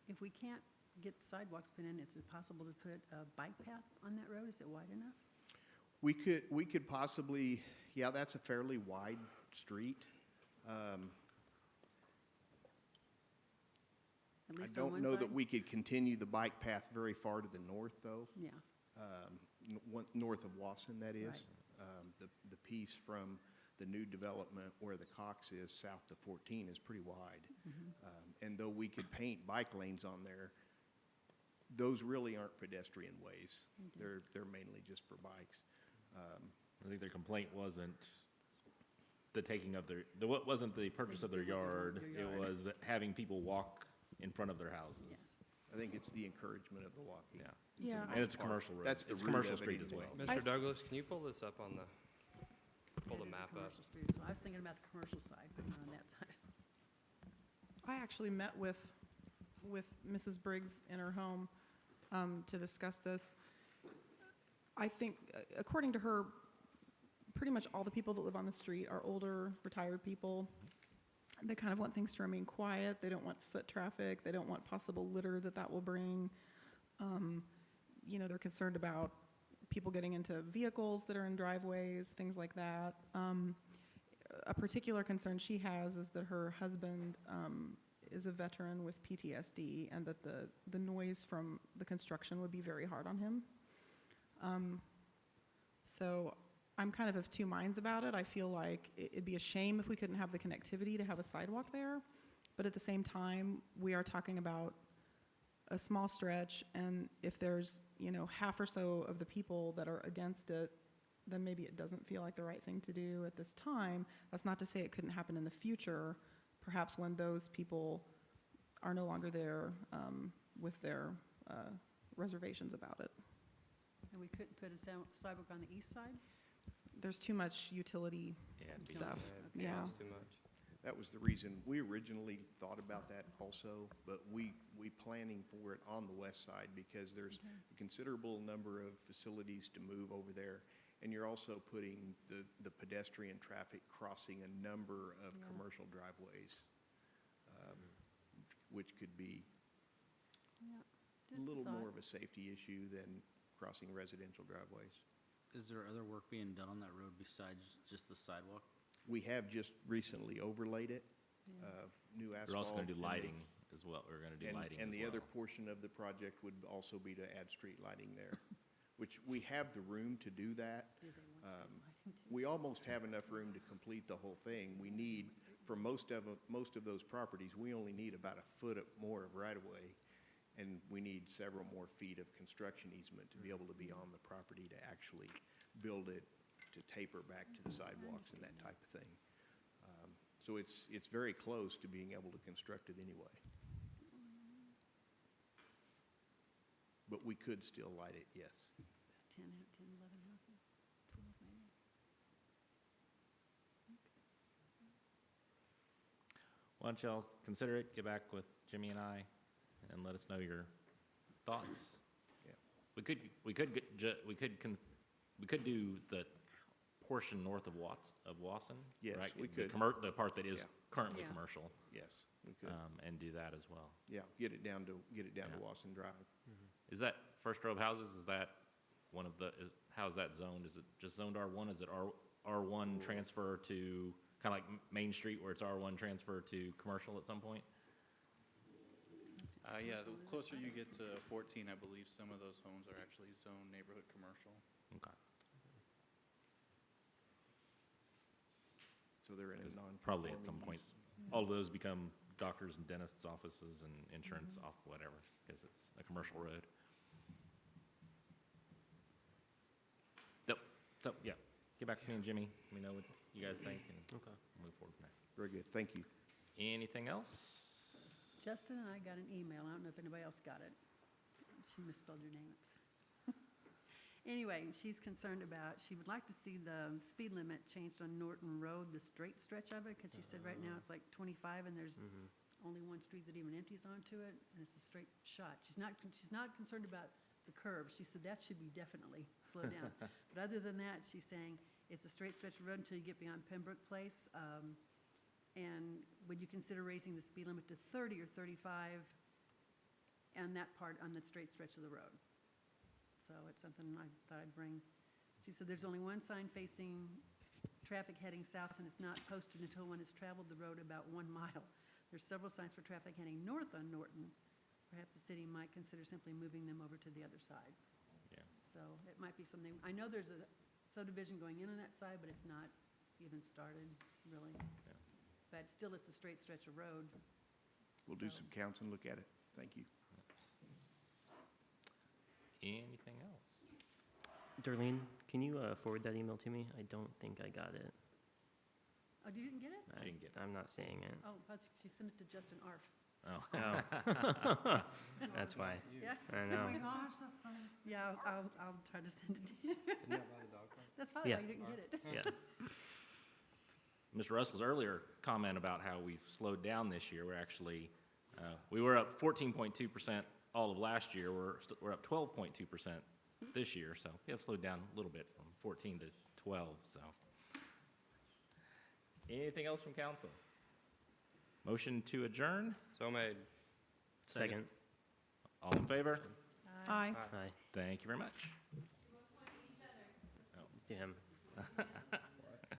If we can't get sidewalks put in, is it possible to put a bike path on that road? Is it wide enough? We could possibly, yeah, that's a fairly wide street. At I least on don't one know side? that we could continue the bike path very far to the north, though. Yeah, North of Wasson, that is. Right. The piece from the new development where the Cox is south to 14 is pretty wide. And though we could paint bike lanes on there, those really aren't pedestrian ways. They're mainly just for bikes. I think their complaint wasn't the taking of wasn't the purchase of their yard. It was that having people walk in front of their houses. yes. I think it's the encouragement of the walking. Yeah. Yeah, And it's a commercial road. That's the It's a root commercial of it street as anyway. well. I Mr. s- Douglas, can you pull this up on the, pull That the is a map up? commercial street, so I was thinking about the commercial side, but not on that side. I actually met with Mrs. Briggs in her home to discuss this. I think, according to her, pretty much all the people that live on the street are older, retired people. They kind of want things to remain quiet. They don't want foot traffic. They don't want possible litter that will bring. You know, they're concerned about people getting into vehicles that are in driveways, things like that. A particular concern she has is that her husband is a veteran with PTSD and that the noise from the construction would be very hard on him. So I'm kind of two minds about it. I feel like it'd be a shame if we couldn't have the connectivity to have a sidewalk there. But at the same time, we are talking about a small stretch, and if there's, you know, half or so of the people that are against it, then maybe it doesn't feel like the right thing to do at this time. That's not to say it couldn't happen in the future, perhaps when those people are no longer there with their reservations about it. And we couldn't put a sidewalk on the east side? There's too much utility Yeah, it'd be- stuff. Okay, Yeah. it's too much. That was the reason we originally thought about that also, but we planning for it on the west side because there's a considerable number of facilities to move over there. And you're also putting the pedestrian traffic crossing a number of Yeah. commercial driveways, which could be Yeah. a little more of a safety issue than crossing residential driveways. Is there other work being done on that road besides just the sidewalk? We have just recently overlaid it, new asphalt. We're also going to do and lighting they've- as well. We're going to do And- lighting as well. And the other portion of the project would also be to add street lighting there, which we have the room to do that. We almost have enough room to complete the whole thing. We need, for most of those properties, we only need about a foot more of right-of-way, and we need several more feet of construction easement to be able to be on the property to actually build it, to taper back to the sidewalks and that type of thing. So it's very close to being able to construct it anyway. But we could still light it, yes. 10, 11 houses, 12 maybe. Why don't y'all consider it, get back with Jimmy and I, and let us know your thoughts. Yeah. We could do the portion north of Wasson. Yes, right? we The could. The part that is Yeah. currently Yeah. commercial, Yes, we could. and do that as well. Yeah, get it down to Yeah. Wasson Drive. Is that first row of houses, is that one of the, how's that zoned? Is it just zoned R1? Is it R1 transfer to, kind of like Main Street where it's R1 transfer to commercial at some point? Yeah, the closer you get to 14, I believe some of those homes are actually zoned neighborhood commercial. Okay. So they're in a non. Probably at some point, all of those become doctors and dentists' offices and insurance off, whatever, because it's a commercial road. So, yeah, get back to me and Jimmy, let me know what you guys think, and move forward from there. Very good, thank you. Anything else? Justin and I got an email, I don't know if anybody else got it. She misspelled your name. Anyway, she's concerned about, she would like to see the speed limit changed on Norton Road, the straight stretch of it, because she said right now it's like 25 and there's only one street that even empties onto it, and it's a straight shot. She's not concerned about the curve. She said that should be definitely slowed down. But other than that, she's saying it's a straight stretch of road until you get beyond Pembroke Place. And would you consider raising the speed limit to 30 or 35 on that part, on that straight stretch of the road? So it's something I thought I'd bring. She said there's only one sign facing traffic heading south, and it's not posted until one has traveled the road about 1 mile. There's several signs for traffic heading north on Norton. Perhaps the city might consider simply moving them over to the other side. Yeah. So it might be something, I know there's a subdivision going in on that side, but it's not even started, really. Yeah. But still, it's a straight stretch of road. We'll do So- some counts and look at it. Thank you. Anything else? Darlene, can you forward that email to me? I don't think I got it. Oh, you didn't get it? She didn't get it. I'm not seeing it. Oh, she sent it to Justin Arf. Oh. Oh. That's why. Yeah. I know. Oh my gosh, that's funny. Yeah, I'll try to send it to you. Isn't that by the dog park? That's probably Yeah. why you didn't get it. Yeah. Mr. Russell's earlier comment about how we've slowed down this year, we're actually, we were up 14.2% all of last year. We're up 12.2% this year, so we have slowed down a little bit from 14 to 12, so. Anything else from council? Motion to adjourn? So made. Second. All in favor? Aye. Aye. Thank you very much. Let's do him.